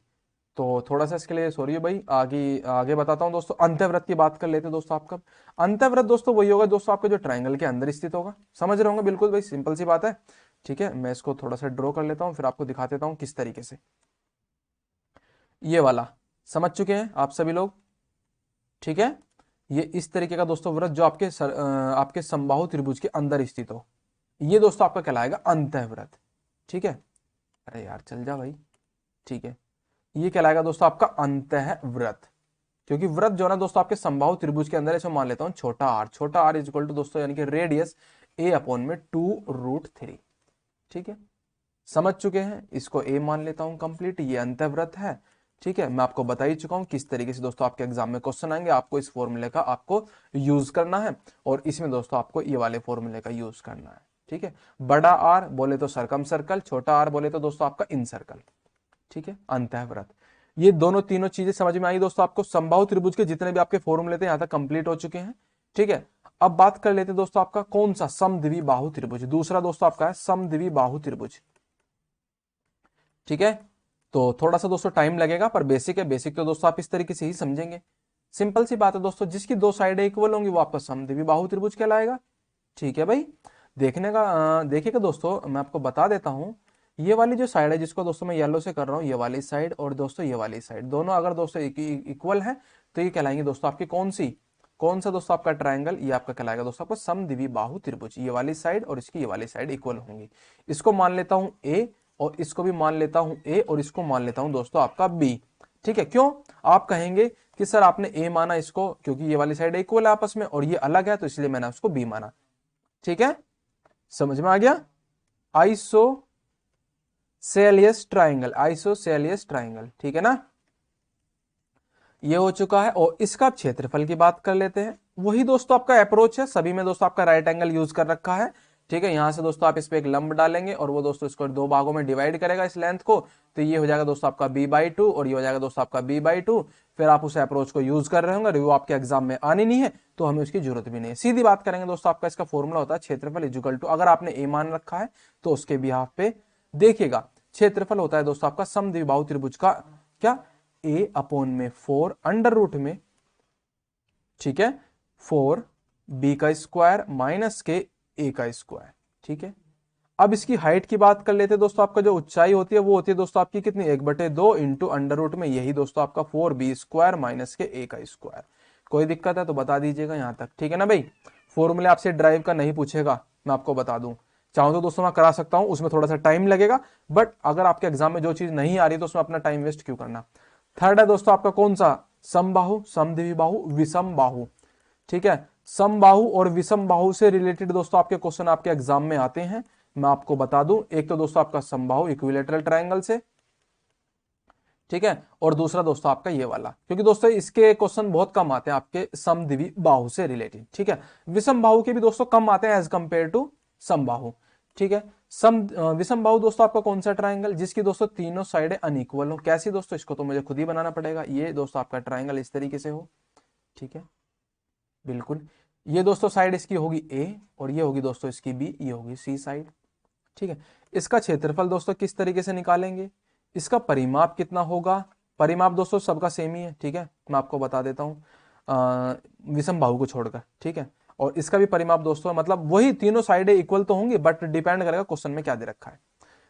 तो थोड़ा सा इसके लिए सॉरी भाई, आगे आगे बताता हूं दोस्तों। अंतःव्रत की बात कर लेते हैं दोस्तों आपका। अंतःव्रत दोस्तों वही होगा दोस्तों आपके जो ट्रायंगल के अंदर स्थित होगा, समझ रहे होंगे बिल्कुल भाई, सिंपल सी बात है। ठीक है, मैं इसको थोड़ा सा ड्रॉ कर लेता हूं, फिर आपको दिखा देता हूं किस तरीके से। ये वाला समझ चुके हैं आप सभी लोग। ठीक है, ये इस तरीके का दोस्तों व्रत जो आपके समबाहु त्रिभुज के अंदर स्थित हो, ये दोस्तों आपका कहलाएगा अंतःव्रत। ठीक है, अरे यार चल जा भाई। ठीक है, ये कहलाएगा दोस्तों आपका अंतःव्रत, क्योंकि व्रत जो है ना दोस्तों आपके समबाहु त्रिभुज के अंदर, ऐसे मान लेता हूं छोटा आर, छोटा आर इज इक्वल टू दोस्तों यानी कि रेडियस ए अपॉन में 2√3। ठीक है, समझ चुके हैं, इसको ए मान लेता हूं कंप्लीट, ये अंतःव्रत है। ठीक है, मैं आपको बता ही चुका हूं किस तरीके से दोस्तों आपके एग्जाम में क्वेश्चन आएंगे, आपको इस फॉर्मूले का आपको यूज करना है, और इसमें दोस्तों आपको ये वाले फॉर्मूले का यूज करना है। ठीक है, बड़ा आर बोले तो सरकम सर्कल, छोटा आर बोले तो दोस्तों आपका इन सर्कल। ठीक है, अंतःव्रत, ये दोनों तीनों चीजें समझ में आई दोस्तों आपको। समबाहु त्रिभुज के जितने भी आपके फॉर्मूले थे यहां तक कंप्लीट हो चुके हैं। ठीक है, अब बात कर लेते हैं दोस्तों आपका कौन सा, समद्विबाहु त्रिभुज। दूसरा दोस्तों आपका है समद्विबाहु त्रिभुज। ठीक है, तो थोड़ा सा दोस्तों टाइम लगेगा, पर बेसिक है, बेसिक तो दोस्तों आप इस तरीके से ही समझेंगे। सिंपल सी बात है दोस्तों, जिसकी दो साइडें इक्वल होंगी वो आपका समद्विबाहु त्रिभुज कहलाएगा। ठीक है भाई, देखिएगा दोस्तों, मैं आपको बता देता हूं, ये वाली जो साइड है जिसको दोस्तों मैं येलो से कर रहा हूं, ये वाली साइड और दोस्तों ये वाली साइड, दोनों अगर दोस्तों इक्वल है तो ये कहलाएंगे दोस्तों आपकी कौन सा दोस्तों आपका ट्रायंगल, ये आपका कहलाएगा दोस्तों आपका समद्विबाहु त्रिभुज। ये वाली साइड और इसकी ये वाली साइड इक्वल होंगी। इसको मान लेता हूं ए, और इसको भी मान लेता हूं ए, और इसको मान लेता हूं दोस्तों आपका बी। ठीक है, क्यों, आप कहेंगे कि सर आपने ए माना इसको क्योंकि ये वाली साइड इक्वल है आपस में और ये अलग है, तो इसलिए मैंने उसको बी माना। ठीक है, समझ में आ गया। Isosceles triangle, isosceles triangle. ठीक है ना, ये हो चुका है। और इसका क्षेत्रफल की बात कर लेते हैं। वही दोस्तों आपका अप्रोच है, सभी में दोस्तों आपका राइट एंगल यूज कर रखा है। ठीक है, यहां से दोस्तों आप इस पे एक लंब डालेंगे और वो दोस्तों इसको दो भागों में डिवाइड करेगा इस लेंथ को, तो ये हो जाएगा दोस्तों आपका b/2 और ये हो जाएगा दोस्तों आपका b/2। फिर आप उस अप्रोच को यूज कर रहे होंगे, रिव्यू आपके एग्जाम में आनी नहीं है तो हमें उसकी जरूरत भी नहीं है। सीधी बात करेंगे दोस्तों, आपका इसका फॉर्मूला होता है क्षेत्रफल इक्वल टू, अगर आपने ए मान रखा है तो उसके बिहाफ पे देखिएगा क्षेत्रफल होता है दोस्तों आपका समद्विबाहु त्रिभुज का क्या, a अपॉन में 4 अंडर रूट में, ठीक है, 4 b का स्क्वायर माइनस के a का स्क्वायर, ठीक है। अब इसकी हाइट की बात कर लेते हैं दोस्तों, आपका जो ऊंचाई होती है वो होती है दोस्तों आपकी कितनी, 1/2 इंटू अंडर रूट में यही दोस्तों आपका 4b स्क्वायर माइनस के a का स्क्वायर। कोई दिक्कत है तो बता दीजिएगा यहां तक, ठीक है ना भाई। फॉर्मूले आपसे ड्राइव का नहीं पूछेगा, मैं आपको बता दूं, चाहूं तो दोस्तों मैं करा सकता हूं, उसमें थोड़ा सा टाइम लगेगा, बट अगर आपके एग्जाम में जो चीज नहीं आ रही तो उसमें अपना टाइम वेस्ट क्यों करना। थर्ड है दोस्तों आपका कौन सा, समबाहु, समद्विबाहु, विषम बाहु, ठीक है। समबाहु और विषम बाहु से रिलेटेड दोस्तों आपके क्वेश्चन आपके एग्जाम में आते हैं, मैं आपको बता दूं। एक तो दोस्तों आपका समबाहु इक्विलेटरल ट्रायंगल से, ठीक है, और दूसरा दोस्तों आपका ये वाला, क्योंकि दोस्तों इसके क्वेश्चन बहुत कम आते हैं आपके समद्वि बाहु से रिलेटेड, ठीक है। विषम बाहु के भी दोस्तों कम आते हैं एज कंपेयर टू समबाहु, ठीक है। विषम बाहु दोस्तों आपका कौन सा ट्रायंगल जिसकी दोस्तों तीनों साइडें अनइक्वल हो, कैसी दोस्तों, इसको तो मुझे खुद ही बनाना पड़ेगा। ये दोस्तों आपका ट्रायंगल इस तरीके से हो, ठीक है, बिल्कुल। ये दोस्तों साइड इसकी होगी ए और ये होगी दोस्तों इसकी बी, ये होगी सी साइड, ठीक है। इसका क्षेत्रफल दोस्तों किस तरीके से निकालेंगे, इसका परिमाप कितना होगा, परिमाप दोस्तों सबका सेम ही है, ठीक है, मैं आपको बता देता हूं विषम बाहु को छोड़कर, ठीक है। और इसका भी परिमाप दोस्तों मतलब वही तीनों साइडें इक्वल तो होंगी, बट डिपेंड करेगा क्वेश्चन में क्या दे रखा है।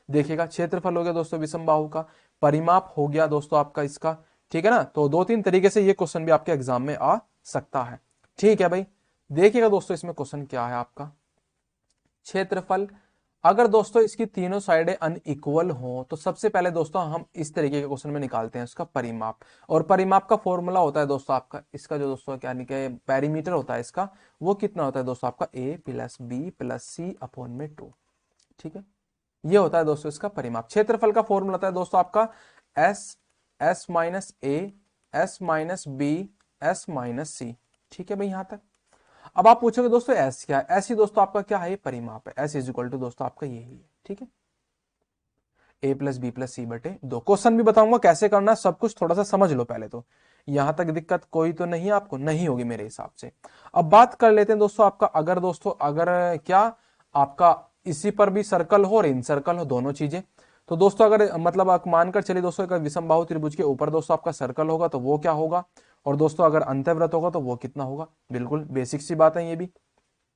देखिएगा क्षेत्रफल हो गया दोस्तों विषम बाहु का, परिमाप हो गया दोस्तों आपका इसका, ठीक है ना। तो 2-3 तरीके से ये क्वेश्चन भी आपके एग्जाम में आ सकता है, ठीक है भाई। देखिएगा दोस्तों इसमें क्वेश्चन क्या है आपका, क्षेत्रफल अगर दोस्तों इसकी तीनों साइडें अनइक्वल हो तो सबसे पहले दोस्तों हम इस तरीके के क्वेश्चन में निकालते हैं इसका परिमाप, और परिमाप का फॉर्मूला होता है दोस्तों आपका इसका जो दोस्तों क्या निकले पेरीमीटर होता है इसका, वो कितना होता है दोस्तों आपका a plus b plus c upon में 2, ठीक है। ये होता है दोस्तों इसका परिमाप। क्षेत्रफल का फॉर्मूला होता है दोस्तों आपका s minus a s minus b s minus c, ठीक है भाई यहां तक। अब आप पूछोगे दोस्तों एस क्या है, एस ही दोस्तों आपका क्या है, परिमाप है, एस इज इक्वल टू दोस्तों आपका यही है, ठीक है, ए प्लस बी प्लस सी बटे 2। क्वेश्चन भी बताऊंगा कैसे करना है, सब कुछ थोड़ा सा समझ लो पहले तो। यहां तक दिक्कत कोई तो नहीं है आपको, नहीं होगी मेरे हिसाब से। अब बात कर लेते हैं दोस्तों आपका, अगर दोस्तों अगर क्या आपका इसी पर भी सर्कल हो और इन सर्कल हो, दोनों चीजें, तो दोस्तों अगर मतलब आप मानकर चलिए दोस्तों अगर विषम बाहु त्रिभुज के ऊपर दोस्तों आपका सर्कल होगा तो वो क्या होगा, और दोस्तों अगर अंतःवृत्त होगा तो वो कितना होगा, बिल्कुल बेसिक सी बात है ये भी,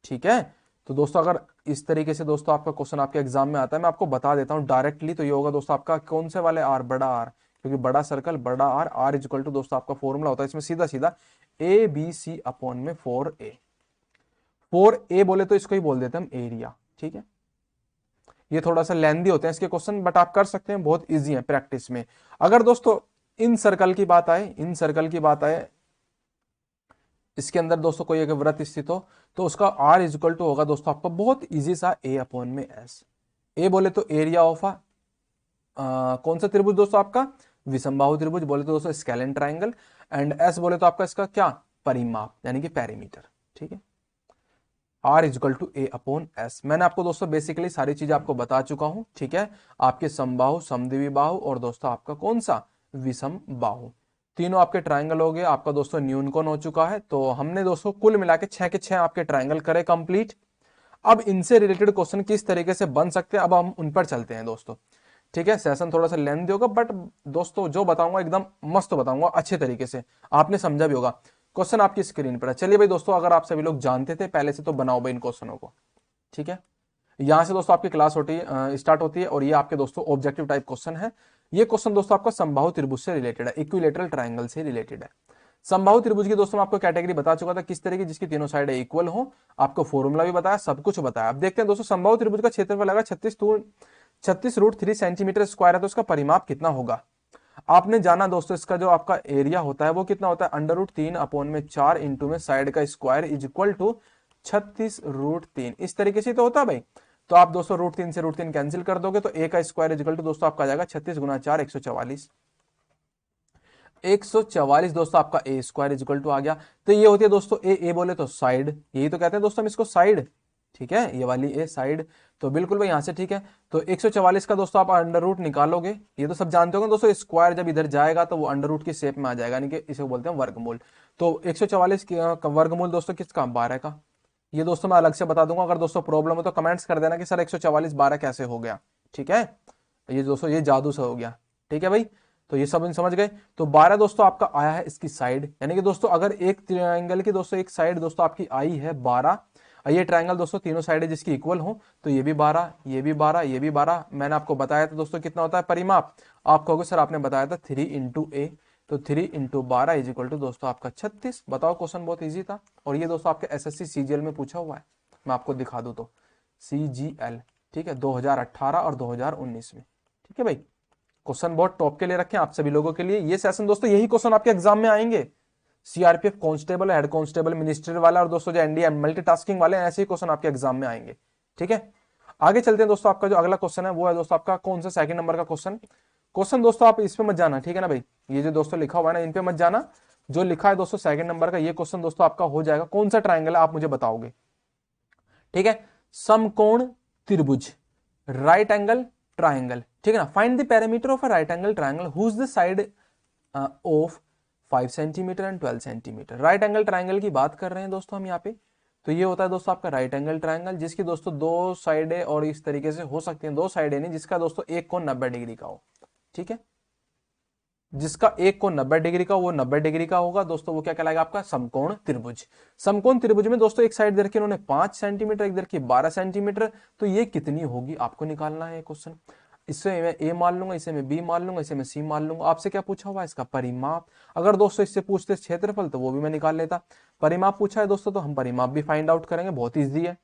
ठीक है। तो दोस्तों अगर इस तरीके से दोस्तों आपका क्वेश्चन आपके एग्जाम में आता है, मैं आपको बता देता हूं डायरेक्टली, तो ये होगा दोस्तों आपका कौन से वाले आर, बड़ा आर, क्योंकि बड़ा सर्कल बड़ा r, r is equal to दोस्तों आपका फॉर्मूला होता है इसमें सीधा सीधा ए बी सी अपॉन में 4a। 4a बोले तो इसको ही बोल देते हैं हम एरिया, ठीक है। ये थोड़ा सा लेंदी होते हैं इसके क्वेश्चन, बट आप कर सकते हैं, बहुत इजी है प्रैक्टिस में। अगर दोस्तों इन सर्कल की बात आए, इन सर्कल की बात आए, इसके अंदर दोस्तों कोई अगर वृत्त स्थित हो तो उसका आर इज इक्वल टू होगा दोस्तों आपका बहुत इजी सा ए अपॉन में एस। ए बोले तो एरिया ऑफ कौन सा त्रिभुज दोस्तों आपका, विषमबाहु त्रिभुज, बोले तो दोस्तों स्केलेन ट्राइंगल, एंड एस बोले तो आपका इसका क्या, परिमाप यानी कि पेरीमीटर, ठीक है। R is equal to a upon s. मैंने आपको दोस्तों बेसिकली सारी चीजें आपको बता चुका हूं, ठीक है। आपके समबाहु, समद्विबाहु बाहु और दोस्तों आपका कौन सा, विषम बाहु, तीनों आपके ट्रायंगल हो गए। आपका दोस्तों न्यूनकोण हो चुका है, तो हमने दोस्तों कुल मिला के 6 के 6 आपके ट्रायंगल करे कंप्लीट। अब इनसे रिलेटेड क्वेश्चन किस तरीके से बन सकते हैं, अब हम उन पर चलते हैं दोस्तों, ठीक है। सेशन थोड़ा सा लेंथी होगा, बट दोस्तों जो बताऊंगा एकदम मस्त बताऊंगा, अच्छे तरीके से आपने समझा भी होगा। क्वेश्चन आपकी स्क्रीन पर है। चलिए भाई दोस्तों, अगर आप सभी लोग जानते थे पहले से तो बनाओ भाई इन क्वेश्चनों को, ठीक है। यहां से दोस्तों आपकी क्लास होती है, स्टार्ट होती है, और ये आपके दोस्तों ऑब्जेक्टिव टाइप क्वेश्चन है। ये क्वेश्चन दोस्तों आपका समबाहु त्रिभुज से रिलेटेड है, इक्विलेटरल ट्रायंगल से रिलेटेड है। समबाहु त्रिभुज की दोस्तों मैं आपको कैटेगरी बता चुका था किस तरह की, जिसकी तीनों साइड इक्वल हो, आपको फॉर्मूला भी बताया, सब कुछ बताया। अब देखते हैं दोस्तों समबाहु त्रिभुज का क्षेत्रफल लगा 36√3 सेंटीमीटर स्क्वायर है, तो उसका परिमाप कितना होगा। आपने जाना दोस्तों इसका जो आपका एरिया होता है वो कितना होता है, √3 अपॉन में 4 इंटू में साइड का स्क्वायर इज इक्वल टू 36√3, इस तरीके से तो होता है भाई। तो आप दोस्तों √3 से √3 कैंसिल कर दोगे तो ए का स्क्वायर इज इक्वल टू दोस्तों आपका आ जाएगा 36 गुना 4 144। 144 दोस्तों आपका ए स्क्वायर इज इक्वल टू आ गया। तो ये होती है दोस्तों ए बोले तो साइड, यही तो कहते हैं दोस्तों हम इसको साइड, ठीक है, ये वाली ए साइड। तो बिल्कुल भाई यहां से ठीक है। तो 144 का दोस्तों आप अंडर रूट निकालोगे, ये तो सब जानते हो दोस्तों, स्क्वायर जब इधर जाएगा तो वो अंडर रूट की शेप में आ जाएगा, यानी कि इसे बोलते हैं वर्गमूल। तो 144 का वर्गमूल दोस्तों किसका, 12 का। ये दोस्तों मैं अलग से बता दूंगा, अगर दोस्तों प्रॉब्लम हो तो कमेंट्स कर देना कि सर 144 12 कैसे हो गया, ठीक है। ये दोस्तों ये जादू से हो गया, ठीक है भाई। तो ये सब समझ गए। तो 12 दोस्तों आपका आया है इसकी साइड, यानी कि दोस्तों अगर एक ट्रायंगल की दोस्तों एक साइड दोस्तों आपकी आई है 12, ये ट्रायंगल दोस्तों तीनों साइड जिसकी इक्वल हो, तो ये भी 12, ये भी 12, ये भी 12। मैंने आपको बताया था दोस्तों कितना होता है परिमाप, आप कहोगे सर आपने बताया था 3 इंटू ए, तो 3 इंटू 12 इज इक्वल टू दोस्तों आपका 36। बताओ, क्वेश्चन बहुत ईजी था। और ये दोस्तों आपके एसएससी सीजीएल में पूछा हुआ है, मैं आपको दिखा दूं तो सीजीएल, ठीक है, 2018 और 2019 में, ठीक है भाई। क्वेश्चन बहुत टॉप के लिए रखे आप सभी लोगों के लिए। ये सेशन दोस्तों यही क्वेश्चन आपके एग्जाम में आएंगे, CRPF constable, head constable, ministry वाला और दोस्तों जो एनडीए मल्टीटास्किंग वाले, ऐसे ही क्वेश्चन आपके एग्जाम में आएंगे, ठीक है। आगे चलते हैं दोस्तों, आपका जो अगला क्वेश्चन है वो है दोस्तों आपका कौन सा, सेकंड नंबर का क्वेश्चन दोस्तों आप इस पे मत जाना, ठीक है ना भाई। ये जो दोस्तों लिखा हुआ है ना इन पे मत जाना, जो लिखा है दोस्तों सेकंड नंबर का ये क्वेश्चन दोस्तों आपका हो जाएगा, कौन सा ट्रायंगल है आप मुझे बताओगे, ठीक है। समकोण त्रिभुज, राइट एंगल ट्रायंगल, ठीक है ना। Find the parameter of a right angle triangle whose the side of 5 centimetre and 12 centimetre. Right angle triangle की बात कर रहे हैं दोस्तों हम यहाँ पे। तो ये होता है दोस्तों आपका राइट एंगल ट्रायंगल, जिसकी दोस्तों दो साइडें और इस तरीके से हो सकती हैं, दो साइडें नहीं, जिसका दोस्तों एक कोण 90 डिग्री का हो, ठीक है। जिसका एक कोण 90 डिग्री का, वो 90 डिग्री का होगा दोस्तों, वो क्या कहलाएगा आपका समकोण त्रिभुज। समकोण त्रिभुज में दोस्तों एक साइड दे रखी उन्होंने 5 सेंटीमीटर, एक दे रखी 12 सेंटीमीटर, तो ये कितनी होगी आपको निकालना है क्वेश्चन। इससे मैं ए मान लूंगा, इसे मैं बी मान लूंगा, इसे मैं सी मान लूंगा। आपसे क्या पूछा हुआ है इसका परिमाप। अगर दोस्तों इससे पूछते क्षेत्रफल तो वो भी मैं निकाल लेता। परिमाप पूछा है दोस्तों तो हम परिमाप भी फाइंड आउट करेंगे, बहुत ईजी है,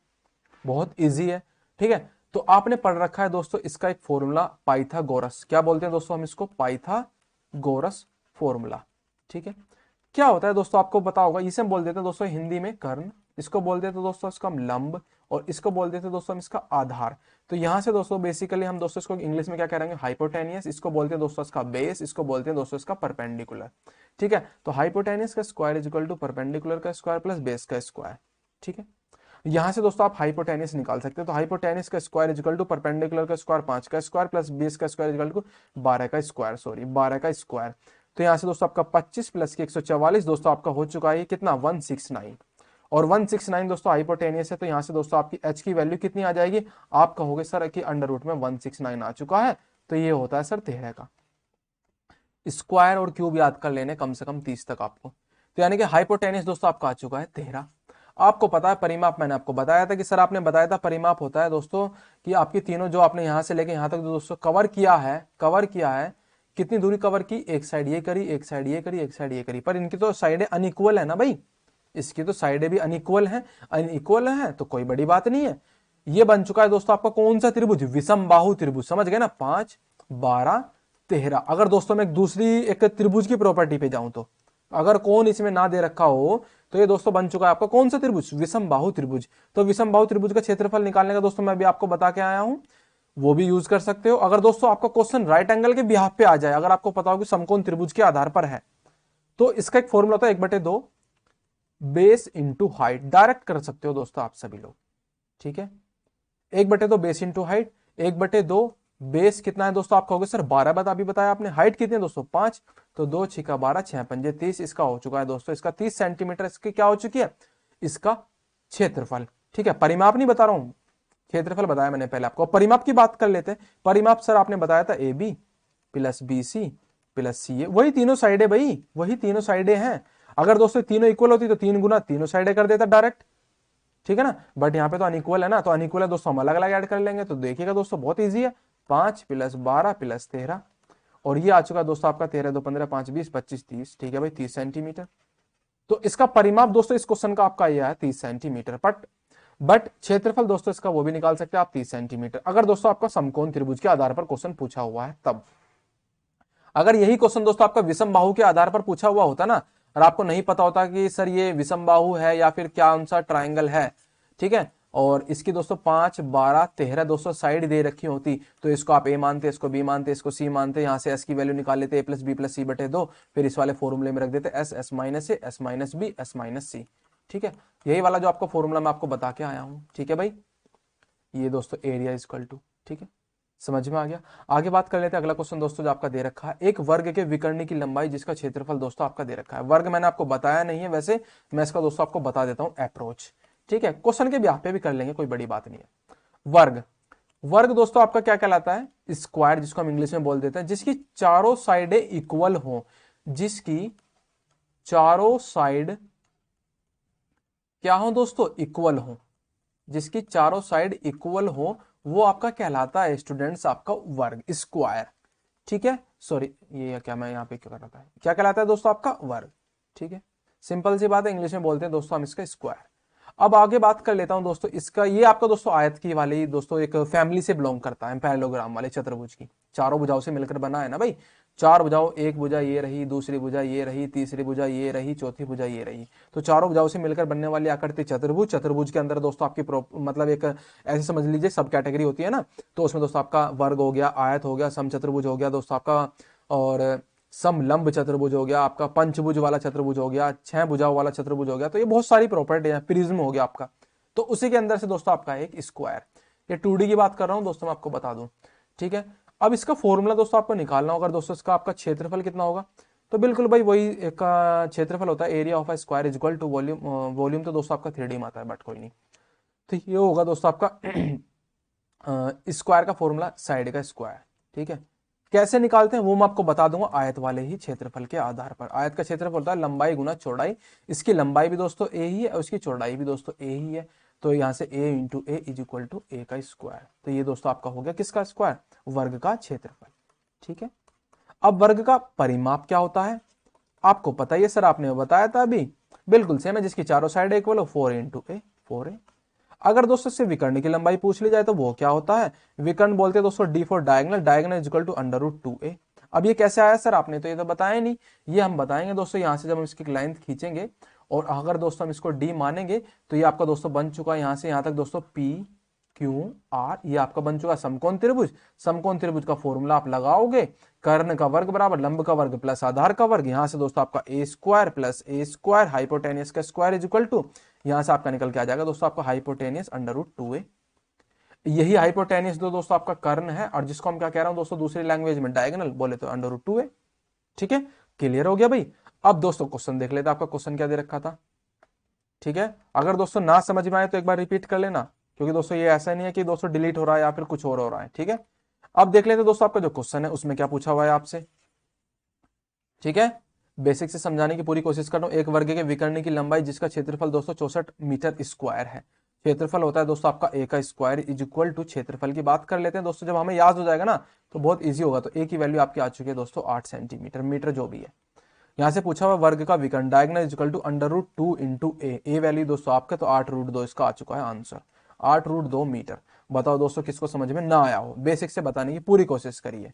बहुत ईजी है, ठीक है। तो आपने पढ़ रखा है दोस्तों इसका एक फॉर्मूला पाइथागोरस, क्या बोलते हैं दोस्तों हम इसको, पाइथागोरस फॉर्मूला, ठीक है। क्या होता है दोस्तों आपको पता होगा, इसे हम बोल देते हैं दोस्तों हिंदी में कर्ण, इसको बोल देते हैं दोस्तों इसका हम लंब, और इसको बोल देते हैं दोस्तों हम इसका आधार। तो यहां से दोस्तों बेसिकली हम दोस्तों इसको इंग्लिश में क्या करेंगे, हाइपोटेनियस, इसको बोलते हैं दोस्तों इसका बेस, इसको बोलते हैं दोस्तों इसका परपेंडिकुलर, ठीक है। तो हाइपोटेनियस का square is equal to perpendicular का स्क्वायर प्लस बेस का स्क्वायर, ठीक है। यहां से दोस्तों आप हाइपोटेनियस निकाल सकते हैं। तो हाइपोटेनियस का square is equal to perpendicular का स्क्वायर 5 का स्क्वायर प्लस बेस का स्क्वायर इज इक्वल टू 12 का स्क्वायर, सॉरी 12 का स्क्वायर। तो यहां से दोस्तों आपका 25 प्लस के 144 दोस्तों आपका हो चुका है कितना 169, और 169 दोस्तों हाइपोटेनियस है। तो यहां से दोस्तों आपकी h की वैल्यू कितनी आ जाएगी, आप कहोगे सर कि अंडर रूट में 169 आ चुका है, तो ये होता है सर 13 का। स्क्वायर और क्यूब याद कर लेने कम से कम 30 तक आपको। तो यानी कि हाइपोटेनियस दोस्तों आपका आ चुका है 13। आपको पता है परिमाप, मैंने आपको बताया था कि सर आपने बताया था परिमाप होता है दोस्तों कि आपकी तीनों जो आपने यहां से लेके यहां तक दोस्तों कवर किया है, कितनी दूरी कवर की, एक साइड ये करी, एक साइड ये करी, एक साइड ये करी, पर इनकी तो साइडें अनइक्वल है ना भाई, इसकी तो साइडें भी अनइक्वल है तो कोई बड़ी बात नहीं है। ये बन चुका है दोस्तों आपका कौन सा त्रिभुज, विषम बाहु त्रिभुज, समझ गए ना, 5 12 13। अगर दोस्तों मैं दूसरी एक त्रिभुज की प्रॉपर्टी पे जाऊं तो अगर कौन इसमें ना दे रखा हो तो ये दोस्तों बन चुका है आपका कौन सा त्रिभुज, विषम बाहु त्रिभुज। तो विषम बाहु त्रिभुज का क्षेत्रफल निकालने का दोस्तों मैं अभी आपको बता के आया हूं, वो भी यूज कर सकते हो। अगर दोस्तों आपका क्वेश्चन राइट एंगल के बिहाफ पे आ जाए, अगर आपको पता हो कि समकोण त्रिभुज के आधार पर है, तो इसका एक फॉर्मूला होता है 1/2 बेस इंटू हाइट, डायरेक्ट कर सकते हो दोस्तों आप सभी लोग, ठीक है। 1/2 बेस इंटू हाइट, 1/2 बेस कितना है दोस्तों, आप कहोगे सर 12 बात अभी बताया आपने, हाइट कितनी है दोस्तों 5, तो 2 6 12 6 5 30, इसका हो चुका है दोस्तों इसका 30 सेंटीमीटर, इसकी क्या हो चुकी है, इसका क्षेत्रफल, ठीक है। परिमाप नहीं बता रहा हूं, क्षेत्रफल बताया मैंने पहले आपको। परिमाप की बात कर लेते हैं। परिमाप सर आपने बताया था a b plus b c plus c a, वही तीनों साइडें भाई, वही तीनों साइडें हैं। अगर दोस्तों तीनों इक्वल होती तो 3 गुना तीनों साइडें कर देता डायरेक्ट, ठीक है ना। बट यहाँ पे तो अनइक्वल है ना, तो अनइक्वल है दोस्तों हम अलग अलग ऐड कर लेंगे। तो देखिएगा दोस्तों बहुत ईजी है, 5 प्लस 12 प्लस 13, और ये आ चुका है दोस्तों आपका 13 2 15 5 20 25 30, ठीक है भाई 30 सेंटीमीटर। तो इसका परिमाप दोस्तों इस क्वेश्चन का आपका यह है 30 सेंटीमीटर। बट क्षेत्रफल दोस्तों इसका वो भी निकाल सकते हैं आप 30 सेंटीमीटर, अगर दोस्तों आपका समकोण त्रिभुज के आधार पर क्वेश्चन पूछा हुआ है तब। अगर यही क्वेश्चन दोस्तों आपका विषम बाहु के आधार पर पूछा हुआ होता ना, और आपको नहीं पता होता कि सर ये विषम बाहु है या फिर क्या सा ट्राइंगल है, ठीक है, और इसकी दोस्तों 5 12 13 दोस्तों साइड दे रखी होती, तो इसको आप ए मानते, इसको बी मानते, इसको सी मानते, यहां से एस की वैल्यू निकाल लेते, a plus b plus c बटे 2, फिर इस वाले फॉर्मूले में रख देते s, s minus a, s minus b, s minus c, ठीक है। यही वाला जो आपको फॉर्मूला मैं आपको बता के आया हूं, ठीक है भाई। ये दोस्तों एरिया इज इक्वल टू, ठीक है, समझ में आ गया। आगे बात कर लेते हैं, अगला क्वेश्चन दोस्तों जो आपका दे रखा है, एक वर्ग के विकर्णी की लंबाई जिसका क्षेत्रफल दोस्तों आपका दे रखा है। वर्ग मैंने आपको बताया नहीं है, वैसे मैं इसका दोस्तों आपको बता देता हूं अप्रोच, ठीक है, क्वेश्चन के ब्याह पे भी कर लेंगे, कोई बड़ी बात नहीं है। वर्ग दोस्तों आपका क्या कहलाता है, स्क्वायर जिसको हम इंग्लिश में बोल देते हैं, जिसकी चारों साइडें इक्वल हो, जिसकी चारों साइड क्या हो दोस्तों, इक्वल हो, जिसकी चारों साइड इक्वल हो, वो आपका कहलाता है स्टूडेंट्स आपका वर्ग, स्क्वायर। ठीक है, सॉरी ये क्या मैं यहाँ पे क्या कर रहा था, क्या कहलाता है दोस्तों आपका वर्ग। ठीक है, सिंपल सी बात है, इंग्लिश में बोलते हैं दोस्तों हम इसका स्क्वायर। अब आगे बात कर लेता हूं दोस्तों इसका, ये आपका दोस्तों आयत की वाली दोस्तों एक फैमिली से बिलोंग करता है, पैरेललोग्राम वाले चतुर्भुज की, चारों भुजाओं से मिलकर बना है ना भाई, चार भुजाओं, एक भुजा ये रही, दूसरी भुजा ये रही, तीसरी भुजा ये रही, चौथी भुजा ये रही, तो चारों भुजाओं से मिलकर बनने वाली आकृति चतुर्भुज। चतुर्भुज के अंदर दोस्तों आपकी मतलब एक ऐसे समझ लीजिए सब कैटेगरी होती है ना, तो उसमें दोस्तों आपका वर्ग हो गया, आयत हो गया, सम चतुर्भुज हो गया दोस्तों आपका, और समलंब चतुर्भुज हो गया आपका, पंचभुज वाला चतुर्भुज हो गया, छह भुजाओं वाला चतुर्भुज हो गया, तो ये बहुत सारी प्रॉपर्टी है, प्रिज्म हो गया आपका, तो उसी के अंदर से दोस्तों आपका एक स्क्वायर। ये 2D की बात कर रहा हूं दोस्तों, मैं आपको बता दूं। ठीक है, अब इसका फॉर्मूला दोस्तों आपको निकालना होगा दोस्तों, इसका आपका क्षेत्रफल कितना होगा, तो बिल्कुल भाई वही एक क्षेत्रफल होता है, area of a square is equal to volume, volume तो दोस्तों आपका 3D में आता है, बट कोई नहीं, तो ये होगा दोस्तों आपका स्क्वायर का फॉर्मूला, साइड का स्क्वायर। ठीक है, कैसे निकालते हैं वो मैं आपको बता दूंगा आयत वाले ही क्षेत्रफल के आधार पर। आयत का क्षेत्रफल होता है लंबाई गुना चौड़ाई, इसकी लंबाई भी दोस्तों ए ही है और इसकी चौड़ाई भी दोस्तों ए ही है, तो यहां से a into a is equal to a का स्क्वायर, तो ये दोस्तों आपका हो गया किसका स्क्वायर, वर्ग का क्षेत्रफल। ठीक है, अब वर्ग का परिमाप क्या होता है, आपको पता ही है सर, आपने बताया था अभी, बिल्कुल सेम है, जिसकी चारों साइड इक्वल हो, 4 इंटू ए, 4a। अगर दोस्तों से विकर्ण की लंबाई पूछ ली जाए तो वो क्या होता है, विकर्ण बोलते हैं दोस्तों D for diagonal, diagonal is equal to under root 2a। अब ये कैसे आया सर, आपने तो ये तो बताया नहीं, ये हम बताएंगे दोस्तों, यहां से जब हम इसकी लाइन खींचेंगे, और अगर दोस्तों हम इसको डी मानेंगे, तो ये आपका दोस्तों बन चुका है यहां से यहां तक दोस्तों पी क्यू आर, ये आपका बन चुका समकोण त्रिभुज। समकोण त्रिभुज का फॉर्मूला आप लगाओगे, कर्ण का वर्ग बराबर लंब का वर्ग प्लस आधार का वर्ग, यहां से दोस्तों आपका ए स्क्वायर प्लस ए स्क्वायर, हाइपोटेनियस का स्क्वायर इज इक्वल टू, यहां से आपका निकल के आ जाएगा दोस्तों आपका हाइपोटेनियस अंडर रूट 2a। यही हाइपोटेनियस दोस्तों आपका कर्ण है, और जिसको हम क्या कह रहा हूं दोस्तों दूसरी लैंग्वेज में डायगोनल बोले तो अंडर रूट 2a। ठीक है, क्लियर हो गया भाई। अब दोस्तों क्वेश्चन देख लेते, आपका क्वेश्चन क्या दे रखा था। ठीक है, अगर दोस्तों ना समझ में आए तो एक बार रिपीट कर लेना, क्योंकि दोस्तों ये ऐसा नहीं है कि दोस्तों डिलीट हो रहा है या फिर कुछ और हो रहा है। ठीक है, अब देख लेते दोस्तों आपका जो क्वेश्चन है उसमें क्या पूछा हुआ है आपसे। ठीक है, बेसिक से समझाने की पूरी कोशिश कर रहा हूं। एक वर्ग के विकर्ण की लंबाई जिसका क्षेत्रफल दोस्तों 64 मीटर स्क्वायर है, क्षेत्रफल होता है दोस्तों आपका ए का स्क्वायर इज इक्वल टू, क्षेत्रफल की बात कर लेते हैं दोस्तों, जब हमें याद हो जाएगा ना तो बहुत ईजी होगा। तो ए की वैल्यू आपकी आ चुकी है दोस्तों 8 सेंटीमीटर, मीटर जो भी है। यहां से पूछा हुआ वर्ग का विकर्ण diagonal is equal to under root 2 into a value दोस्तों आपका तो 8√2 इसका आ चुका है आंसर, 8√2 मीटर। बताओ दोस्तों किसको समझ में ना आया हो, बेसिक से बताने की पूरी कोशिश करिए।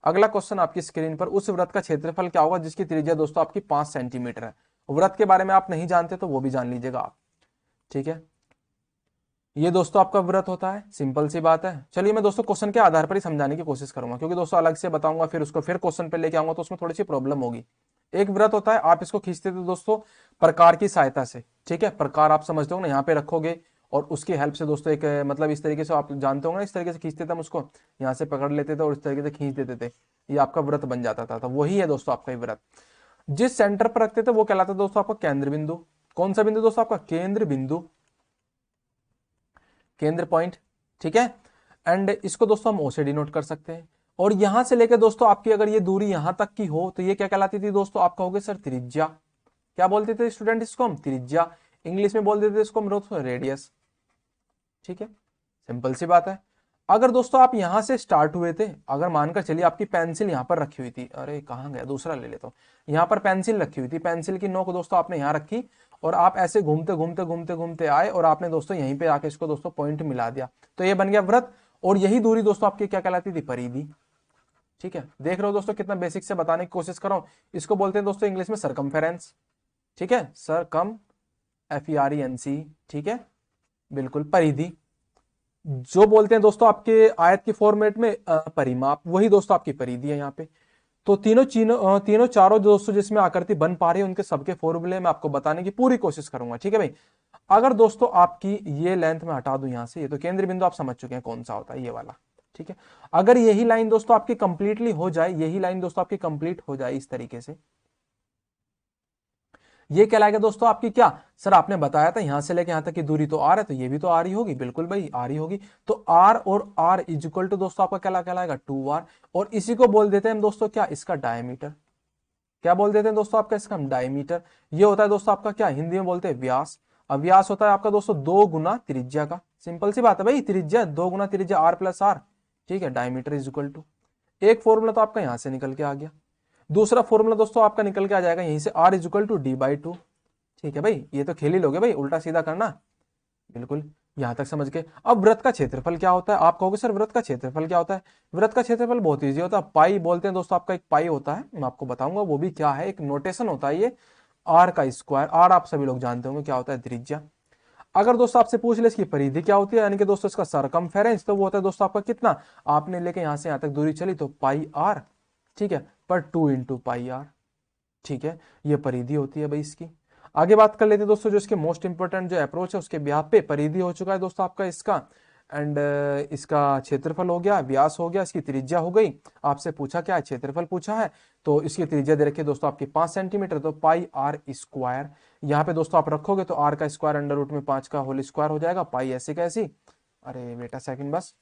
अगला क्वेश्चन आपकी स्क्रीन पर, उस वृत्त का क्षेत्रफल क्या होगा जिसकी त्रिज्या दोस्तों आपकी 5 सेंटीमीटर है। वृत्त के बारे में आप नहीं जानते तो वो भी जान लीजिएगा आप। ठीक है, ये दोस्तों आपका वृत्त होता है, सिंपल सी बात है। चलिए मैं दोस्तों क्वेश्चन के आधार पर ही समझाने की कोशिश करूंगा, क्योंकि दोस्तों अलग से बताऊंगा फिर उसको फिर क्वेश्चन पे लेके आऊंगा तो उसमें थोड़ी सी प्रॉब्लम होगी। एक वृत्त होता है, आप इसको खींचते थे दोस्तों प्रकार की सहायता से। ठीक है, प्रकार आप समझते हो ना, यहाँ पे रखोगे और उसकी हेल्प से दोस्तों एक मतलब इस तरीके से आप जानते होंगे ना, इस तरीके से खींचते थे हम उसको, यहाँ से पकड़ लेते थे और इस तरीके से खींच देते थे, ये आपका वृत्त बन जाता था। तो वही है दोस्तों आपका वृत्त, जिस सेंटर पर रखते थे वो कहलाता था दोस्तों आपका केंद्र बिंदु। कौन सा बिंदु दोस्तों आपका, केंद्र बिंदु, केंद्र पॉइंट। ठीक है, एंड इसको दोस्तों हम ओ से डिनोट कर सकते हैं। और यहां से लेकर दोस्तों आपकी अगर ये दूरी यहां तक की हो तो ये क्या कहलाती थी दोस्तों, आप कहोगे सर त्रिज्या। क्या बोलते थे स्टूडेंट इसको हम, त्रिज्या। इंग्लिश में बोल देते थे इसको हम दोस्तों रेडियस। ठीक है, सिंपल सी बात है। अगर दोस्तों आप यहां से स्टार्ट हुए थे, अगर मानकर चलिए आपकी पेंसिल यहां पर रखी हुई थी, अरे कहां गया, दूसरा ले लेता हूं, यहां पर पेंसिल रखी हुई थी, पेंसिल की नोक दोस्तों आपने यहां रखी और आप ऐसे घूमते घूमते घूमते घूमते आए और आपने दोस्तों यहीं पे आके इसको दोस्तों पॉइंट मिला दिया, तो ये बन गया वृत्त। और यही दूरी दोस्तों आपकी क्या कहलाती थी, परिधि। ठीक है, देख रहे हो दोस्तों कितना बेसिक से बताने की कोशिश कर रहा हूं। इसको बोलते हैं दोस्तों इंग्लिश में सरकमफेरेंस। ठीक है, सरकम, FERENC। ठीक है, बिल्कुल परिधि, जो बोलते हैं दोस्तों आपके आयत के फॉर्मेट में परिमाप, वही दोस्तों आपकी परिधि है यहाँ पे। तो तीनों चारों दोस्तों जिसमें आकृति बन पा रही है उनके सबके फॉर्मूले मैं आपको बताने की पूरी कोशिश करूंगा। ठीक है भाई, अगर दोस्तों आपकी ये लेंथ में हटा दूं यहां से, ये तो केंद्र बिंदु आप समझ चुके हैं कौन सा होता है, ये वाला। ठीक है, अगर यही लाइन दोस्तों आपकी कंप्लीटली हो जाए, यही लाइन दोस्तों आपकी कंप्लीट हो जाए इस तरीके से, ये कहलाएगा दोस्तों आपकी क्या, सर आपने बताया था यहां से लेके यहां तक की दूरी तो आर है, तो ये भी तो आर ही होगी, बिल्कुल भाई आर ही होगी। तो आर और आर इज इक्वल टू दोस्तों आपका क्या कहलाएगा, 2r। और इसी को बोल देते हैं हम दोस्तों क्या, इसका डायमीटर। क्या बोल देते हैं दोस्तों आपका इसका हम, डायमीटर। ये होता है दोस्तों आपका क्या, हिंदी में बोलते हैं व्यास। अब व्यास होता है आपका दोस्तों 2 गुना त्रिज्या का। सिंपल सी बात है भाई, त्रिज्या 2 गुना त्रिज्या आर प्लस आर। ठीक है, डायमीटर इज इक्वल टू, एक फॉर्मूला तो आपका यहां से निकल के आ गया। दूसरा फॉर्मूला दोस्तों आपका निकल के आ जाएगा यहीं से, are is equal to d/2। ठीक है भाई, ये तो खेल ही लोगे भाई, उल्टा सीधा करना। बिल्कुल, यहां तक समझ के। अब वृत्त का क्षेत्रफल क्या होता है, आप कहोगे सर वृत्त का क्षेत्रफल क्या होता है। वृत्त का क्षेत्रफल बहुत ईजी होता है, पाई बोलते हैं दोस्तों आपका, एक पाई होता है, मैं आपको बताऊंगा वो भी क्या है, एक नोटेशन होता है ये। आर का स्क्वायर, आर आप सभी लोग जानते होंगे क्या होता है, त्रिज्या। अगर दोस्तों आपसे पूछ ले इसकी परिधि क्या होती है, यानी कि दोस्तों इसका सरकमफेरेंस, तो वो होता है दोस्तों आपका कितना, आपने लेके यहां से यहां तक दूरी चली तो पाई आर। ठीक है, पर 2 इंटू पाई आर। ठीक है, ये परिधि होती है भाई इसकी। आगे बात कर लेते हैं दोस्तों, जो इसके मोस्ट इंपोर्टेंट जो अप्रोच है उसके बिहाफ पे, परिधि हो चुका है दोस्तों आपका इसका, एंड इसका क्षेत्रफल हो गया, व्यास हो गया, इसकी त्रिज्या हो गई। आपसे पूछा क्या है, क्षेत्रफल पूछा है, तो इसकी त्रिज्या दे रखी है दोस्तों आपकी 5 सेंटीमीटर, तो पाई आर स्क्वायर। यहाँ पे दोस्तों आप रखोगे तो आर का स्क्वायर अंडर रूट में 5 का होल स्क्वायर हो जाएगा, पाई ऐसे कैसी, अरे बेटा सेकंड बस।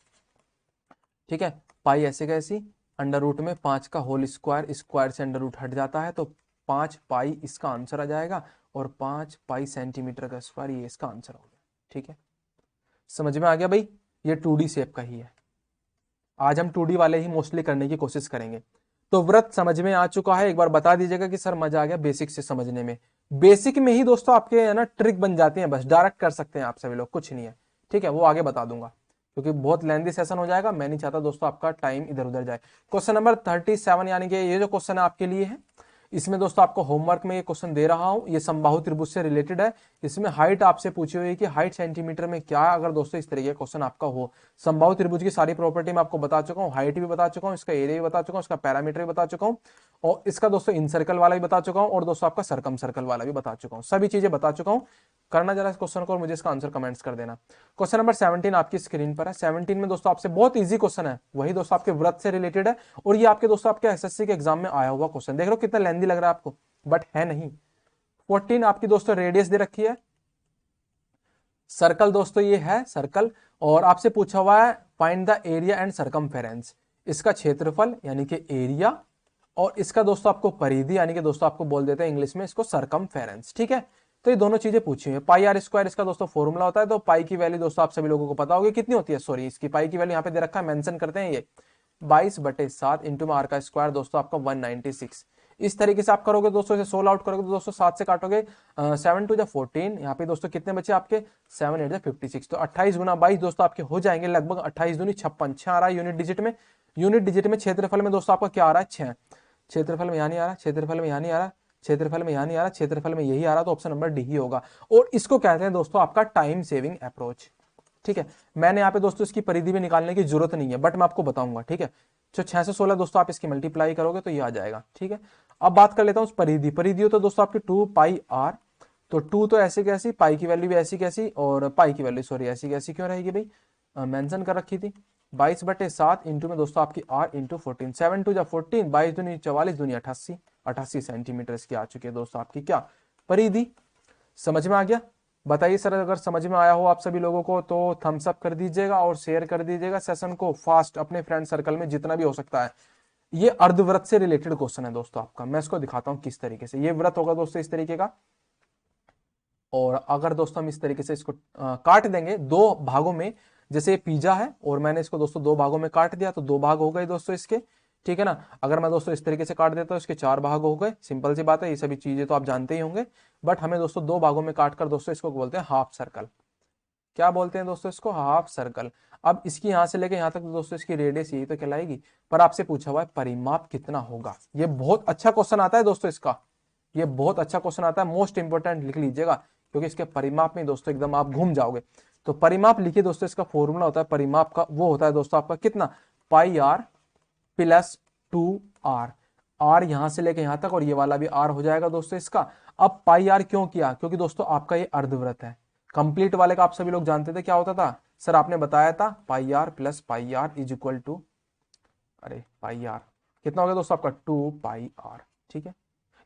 ठीक है, पाई ऐसे कैसी, अंडर रूट में 5 का होल स्क्वायर, स्क्वायर से अंडर रूट हट जाता है तो 5 पाई इसका आंसर आ जाएगा, और 5 पाई सेंटीमीटर का स्क्वायर, ये इसका आंसर हो गया। ठीक है, समझ में आ गया भाई, ये 2D शेप का ही है। आज हम 2D वाले ही मोस्टली करने की कोशिश करेंगे। तो वृत्त समझ में आ चुका है, एक बार बता दीजिएगा कि सर मजा आ गया बेसिक से समझने में। बेसिक में ही दोस्तों आपके है ना ट्रिक बन जाती है, बस डायरेक्ट कर सकते हैं आप सभी लोग, कुछ नहीं है। ठीक है, वो आगे बता दूंगा, क्योंकि बहुत लेंदी सेशन हो जाएगा, मैं नहीं चाहता दोस्तों आपका टाइम इधर उधर जाए। क्वेश्चन नंबर 37, यानी कि ये जो क्वेश्चन है आपके लिए है, इसमें दोस्तों आपको होमवर्क में ये क्वेश्चन दे रहा हूं, ये समबाहु त्रिभुज से रिलेटेड है। इसमें हाइट आपसे पूछी हुई है कि हाइट सेंटीमीटर में क्या, अगर दोस्तों इस तरीके का क्वेश्चन आपका हो। समबाहु त्रिभुज की सारी प्रॉपर्टी मैं आपको बता चुका हूँ, हाइट भी बता चुका हूँ, इसका एरिया भी बता चुका हूँ, इसका पैरामीटर भी बता चुका हूँ, और इसका दोस्तों इन सर्कल वाला भी बता चुका हूँ, और दोस्तों आपका सरकम सर्कल वाला भी बता चुका हूँ, सभी चीजें बता चुका हूँ। करना जरा इस क्वेश्चन को और मुझे इसका आंसर कमेंट्स कर देना। क्वेश्चन नंबर 17 आपकी स्क्रीन पर है। 17 में दोस्तों आपसे बहुत इजी क्वेश्चन है, वही दोस्तों आपके व्रत से रिलेटेड है, और ये आपके दोस्तों आपके एसएससी के एग्जाम में आया हुआ क्वेश्चन, देख लो कितना लेंदी लग रहा है आपको, बट है नहीं। 14 आपकी दोस्तों रेडियस दे रखी है, सर्कल दोस्तों ये है सर्कल, और आपसे पूछा हुआ है find the area and circumference, इसका क्षेत्रफल यानी कि एरिया, और इसका दोस्तों आपको परिधि, यानी कि दोस्तों आपको बोल देते हैं इंग्लिश में इसको सरकमफेरेंस। ठीक है, तो ये दोनों चीजें पूछी हुई है। पाई आर स्क्वायर इसका दोस्तों फॉर्मूला होता है, तो पाई की वैल्यू दोस्तों आप सभी लोगों को पता होगी कितनी होती है, सॉरी इसकी पाई की वैल्यू यहाँ पे दे रखा है, मेंशन करते हैं ये 22/7 इंटू में आर का स्क्वायर दोस्तों आपका 196। इस तरीके से आप करोगे दोस्तों, इसे 16 आउट करोगे तो दोस्तों 7 से काटोगे, 7 2 14, यहाँ पे दोस्तों कितने बचे आपके, 7 8 56, तो 28 गुना 22 दोस्तों आपके हो जाएंगे लगभग 28 दूनी 56, 6 आ रहा है यूनिट डिजिट में। यूनिट डिजिट में क्षेत्रफल में दोस्तों आपका क्या आ रहा है, 6। क्षेत्रफल में यहाँ नहीं आ रहा, क्षेत्रफल में यहाँ नहीं आ रहा, क्षेत्रफल में यहाँ नहीं आ रहा, क्षेत्रफल में यही आ रहा, तो ऑप्शन नंबर डी ही होगा, और इसको कहते हैं दोस्तों आपका टाइम सेविंग अप्रोच। ठीक है, मैंने यहाँ पे दोस्तों इसकी परिधि भी निकालने की जरूरत नहीं है, बट मैं आपको बताऊंगा। ठीक है, तो 6 से 16 दोस्तों आप इसकी मल्टीप्लाई करोगे तो ये आ जाएगा। ठीक है, अब बात कर लेता हूँ परिधि। परिधि तो दोस्तों आपकी 2 पाई आर, तो 2 तो ऐसी कैसी, पाई की वैल्यू भी ऐसी कैसी, और पाई की वैल्यू सॉरी ऐसी कैसी क्यों रहेगी भाई, मेंशन कर रखी थी 22/7 इंटू में दोस्तों आपकी आर इंटू 14, 7 2 14, 22 दूनी 44 दूनी 88, 88 सेंटीमीटर इसकी आ चुकी है दोस्तों आपकी क्या, परिधि। समझ में आ गया, बताइए सर अगर समझ में आया हो आप सभी लोगों को तो थम्स अप कर दीजिएगा और शेयर कर दीजिएगा सेशन को फास्ट अपने फ्रेंड सर्कल में जितना भी हो सकता है। ये अर्धव्रत से रिलेटेड क्वेश्चन है दोस्तों आपका, मैं इसको दिखाता हूं किस तरीके से ये व्रत होगा दोस्तों, इस तरीके का। और अगर दोस्तों हम इस तरीके से इसको काट देंगे दो भागों में, जैसे ये पिज्जा है और मैंने इसको दोस्तों दो भागों में काट दिया, तो दो भाग हो गए दोस्तों इसके। ठीक है ना, अगर मैं दोस्तों इस तरीके से काट देता हूं इसके 4 भाग हो गए, सिंपल सी बात है, ये सभी चीजें तो आप जानते ही होंगे। बट हमें दोस्तों दो भागों में काट कर दोस्तों इसको बोलते हैं हाफ सर्कल। क्या बोलते हैं दोस्तों इसको, हाफ सर्कल। अब इसकी यहां से लेके यहां तक तो दोस्तों इसकी रेडियस यही तो कहलाएगी, पर आपसे पूछा हुआ है परिमाप कितना होगा। ये बहुत अच्छा क्वेश्चन आता है दोस्तों इसका, ये बहुत अच्छा क्वेश्चन आता है, मोस्ट इंपोर्टेंट लिख लीजिएगा, क्योंकि इसके परिमाप में दोस्तों एकदम आप घूम जाओगे। तो परिमाप लिखिए दोस्तों, इसका फॉर्मूला होता है परिमाप का, वो होता है दोस्तों आपका कितना, पाई आर प्लस 2r। आर यहां से लेके यहां तक, और ये वाला भी आर हो जाएगा दोस्तों इसका। अब पाई आर क्यों किया, क्योंकि दोस्तों आपका ये अर्धवृत्त है। कंप्लीट वाले का आप सभी लोग जानते थे क्या होता था, सर आपने बताया था pi r plus pi r is equal to, अरे पाई आर कितना हो गया दोस्तों आपका 2 पाई आर। ठीक है,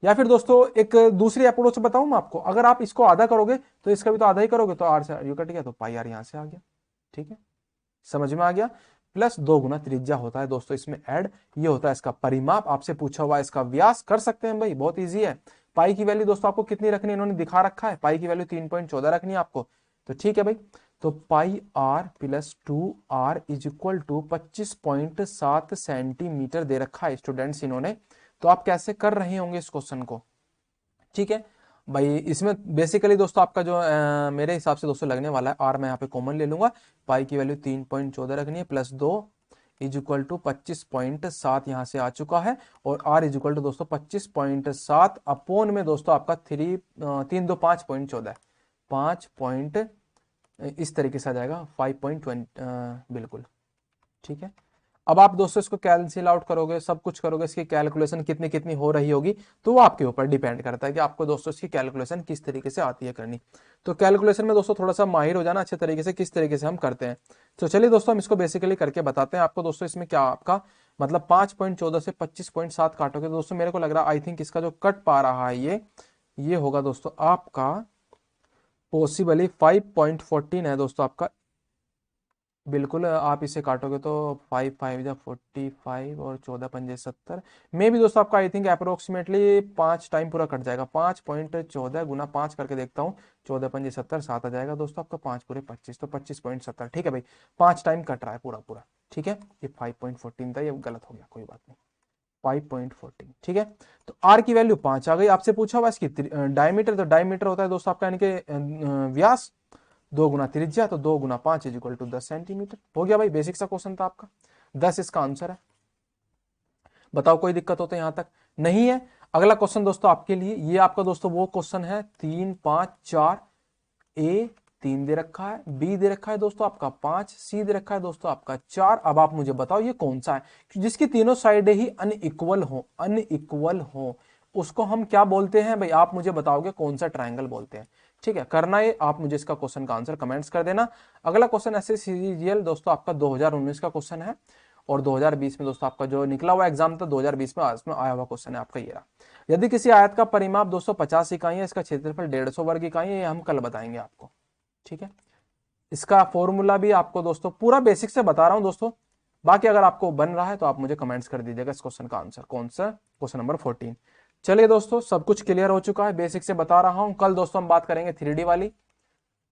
या फिर दोस्तों एक दूसरी अप्रोच बताऊं मैं आपको, अगर आप इसको आधा करोगे तो इसका भी तो आधा ही करोगे, तो आर से यू कट गया तो पाई आर यहां से आ गया। ठीक है, समझ में आ गया। प्लस 2 गुना त्रिज्या होता है दोस्तों इसमें ऐड, ये होता है इसका परिमाप। आपसे पूछा हुआ इसका व्यास, कर सकते हैं भाई, बहुत ईजी है। पाई की वैल्यू दोस्तों आपको कितनी रखनी है, इन्होंने दिखा रखा है, पाई की वैल्यू 3.14 रखनी है आपको। तो ठीक है भाई, तो pi r plus 2r is equal to 25.7 centimetre दे रखा है स्टूडेंट्स इन्होंने। तो आप कैसे कर रहे होंगे इस क्वेश्चन को। ठीक है भाई, इसमें बेसिकली दोस्तों आपका जो मेरे हिसाब से दोस्तों लगने वाला है, आर मैं यहाँ पे कॉमन ले लूंगा, पाई की वैल्यू 3.14 रखनी है, प्लस 2 इज इक्वल टू 25.7 यहाँ से आ चुका है, और आर इज इक्वल टू दोस्तों 25.7 अपोन में दोस्तों आपका 3 2 5.14 5 इस तरीके से आ जाएगा 5.20 बिल्कुल। ठीक है, अब आप दोस्तों इसको कैंसिल आउट करोगे, सब कुछ करोगे, इसकी कैलकुलेशन कितनी कितनी हो रही होगी, तो वो आपके ऊपर डिपेंड करता है कि आपको दोस्तों इसकी कैलकुलेशन किस तरीके से आती है करनी। तो कैलकुलेशन में दोस्तों थोड़ा सा माहिर हो जाना अच्छे तरीके से, किस तरीके से हम करते हैं। तो चलिए दोस्तों हम इसको बेसिकली करके बताते हैं आपको। दोस्तों इसमें क्या आपका मतलब 5.14 से 25.7 काटोगे, तो दोस्तों मेरे को लग रहा है आई थिंक इसका जो कट पा रहा है ये होगा दोस्तों आपका पॉसिबली 5.14 है दोस्तों आपका। बिल्कुल, आप इसे काटोगे तो 5 5 जा 45 और 14 पंजे 70 में भी दोस्तों आपका आई थिंक अप्रोक्सीमेटली 5 टाइम पूरा कट जाएगा। 5.14 गुना 5 करके देखता हूँ, 14 पंजे 70 7 आ जाएगा दोस्तों आपका, 5 पूरे 25, तो 25.70। ठीक है भाई, 5 टाइम कट रहा है पूरा पूरा। ठीक है, ये 5.14 था, ये गलत हो गया, कोई बात नहीं, 5.14। ठीक है, तो आर की वैल्यू 5 आ गई। आपसे पूछा हुआ इसकी डायमीटर, तो डायमीटर होता है दोस्तों आपका यानी कि व्यास, 2 गुना त्रिज्या, तो 2 गुना 5 इज इक्वल टू 10 सेंटीमीटर। हो गया भाई, बेसिक सा क्वेश्चन था आपका, 10 इसका आंसर है। बताओ कोई दिक्कत हो तो यहां तक नहीं है। अगला क्वेश्चन दोस्तों आपके लिए, ये आपका दोस्तों वो क्वेश्चन है 3 5 4, ए 3 दे रखा है, बी दे रखा है दोस्तों आपका 5, सी दे रखा है दोस्तों आपका 4। अब आप मुझे बताओ ये कौन सा है जिसकी तीनों साइडें ही अनइक्वल हो, अनइक्वल हो, उसको हम क्या बोलते हैं भाई, आप मुझे बताओगे कौन सा ट्रायंगल बोलते हैं। ठीक है, करना है आप मुझे इसका क्वेश्चन का आंसर कमेंट्स कर देना। अगला क्वेश्चन एसएससीजीएल दोस्तों आपका 2019 का क्वेश्चन है, और 2020 में दोस्तों आपका जो निकला हुआ एग्जाम था 2020 में, इसमें आया हुआ क्वेश्चन है आपका ये रहा। यदि किसी आयत का परिमाप 250 इकाई है, इसका क्षेत्रफल 150 वर्ग इकाई है, ये हम कल बताएंगे आपको। ठीक है, इसका फॉर्मूला भी आपको दोस्तों पूरा बेसिक से बता रहा हूं दोस्तों, बाकी अगर आपको बन रहा है तो आप मुझे कमेंट्स कर दीजिएगा इस क्वेश्चन का आंसर कौन सा, क्वेश्चन नंबर 14। चलिए दोस्तों, सब कुछ क्लियर हो चुका है, बेसिक से बता रहा हूं। कल दोस्तों हम बात करेंगे 3D वाली,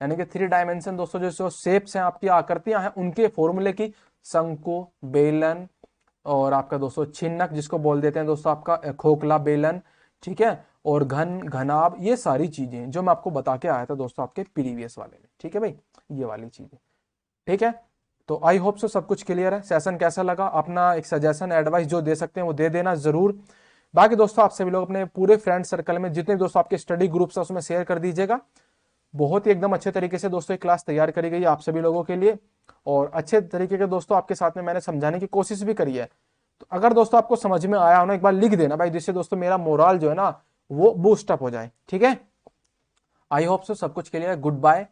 यानी कि 3 डायमेंशन दोस्तों, जो शेप्स हैं आपकी आकृतियां हैं उनके फॉर्मूले की, शंकु, बेलन, और आपका दोस्तों छिन्नक जिसको बोल देते हैं दोस्तों आपका खोखला बेलन। ठीक है, और घन घनाभ, ये सारी चीजें जो मैं आपको बता के आया था दोस्तों आपके प्रीवियस वाले में। ठीक है भाई, ये वाली चीजें। ठीक है, तो आई होप सो सब कुछ क्लियर है। सेशन कैसा लगा, अपना एक सजेशन एडवाइस जो दे सकते हैं वो दे देना जरूर। बाकी दोस्तों आप सभी लोग अपने पूरे फ्रेंड सर्कल में जितने दोस्तों आपके स्टडी ग्रुप्स है उसमें शेयर कर दीजिएगा। बहुत ही एकदम अच्छे तरीके से दोस्तों एक क्लास तैयार करी गई है आप सभी लोगों के लिए, और अच्छे तरीके के दोस्तों आपके साथ में मैंने समझाने की कोशिश भी करी है। तो अगर दोस्तों आपको समझ में आया हो ना, एक बार लिख देना भाई, जिससे दोस्तों मेरा मोरल जो है ना वो बूस्ट अप हो जाए। ठीक है, आई होप सो सब कुछ क्लियर है। गुड बाय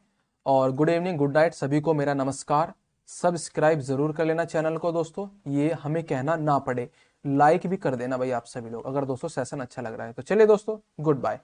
और गुड इवनिंग, गुड नाइट, सभी को मेरा नमस्कार। सब्सक्राइब जरूर कर लेना चैनल को दोस्तों, ये हमें कहना ना पड़े, लाइक भी कर देना भाई आप सभी लोग, अगर दोस्तों सेशन अच्छा लग रहा है तो। चलिए दोस्तों, गुड बाय।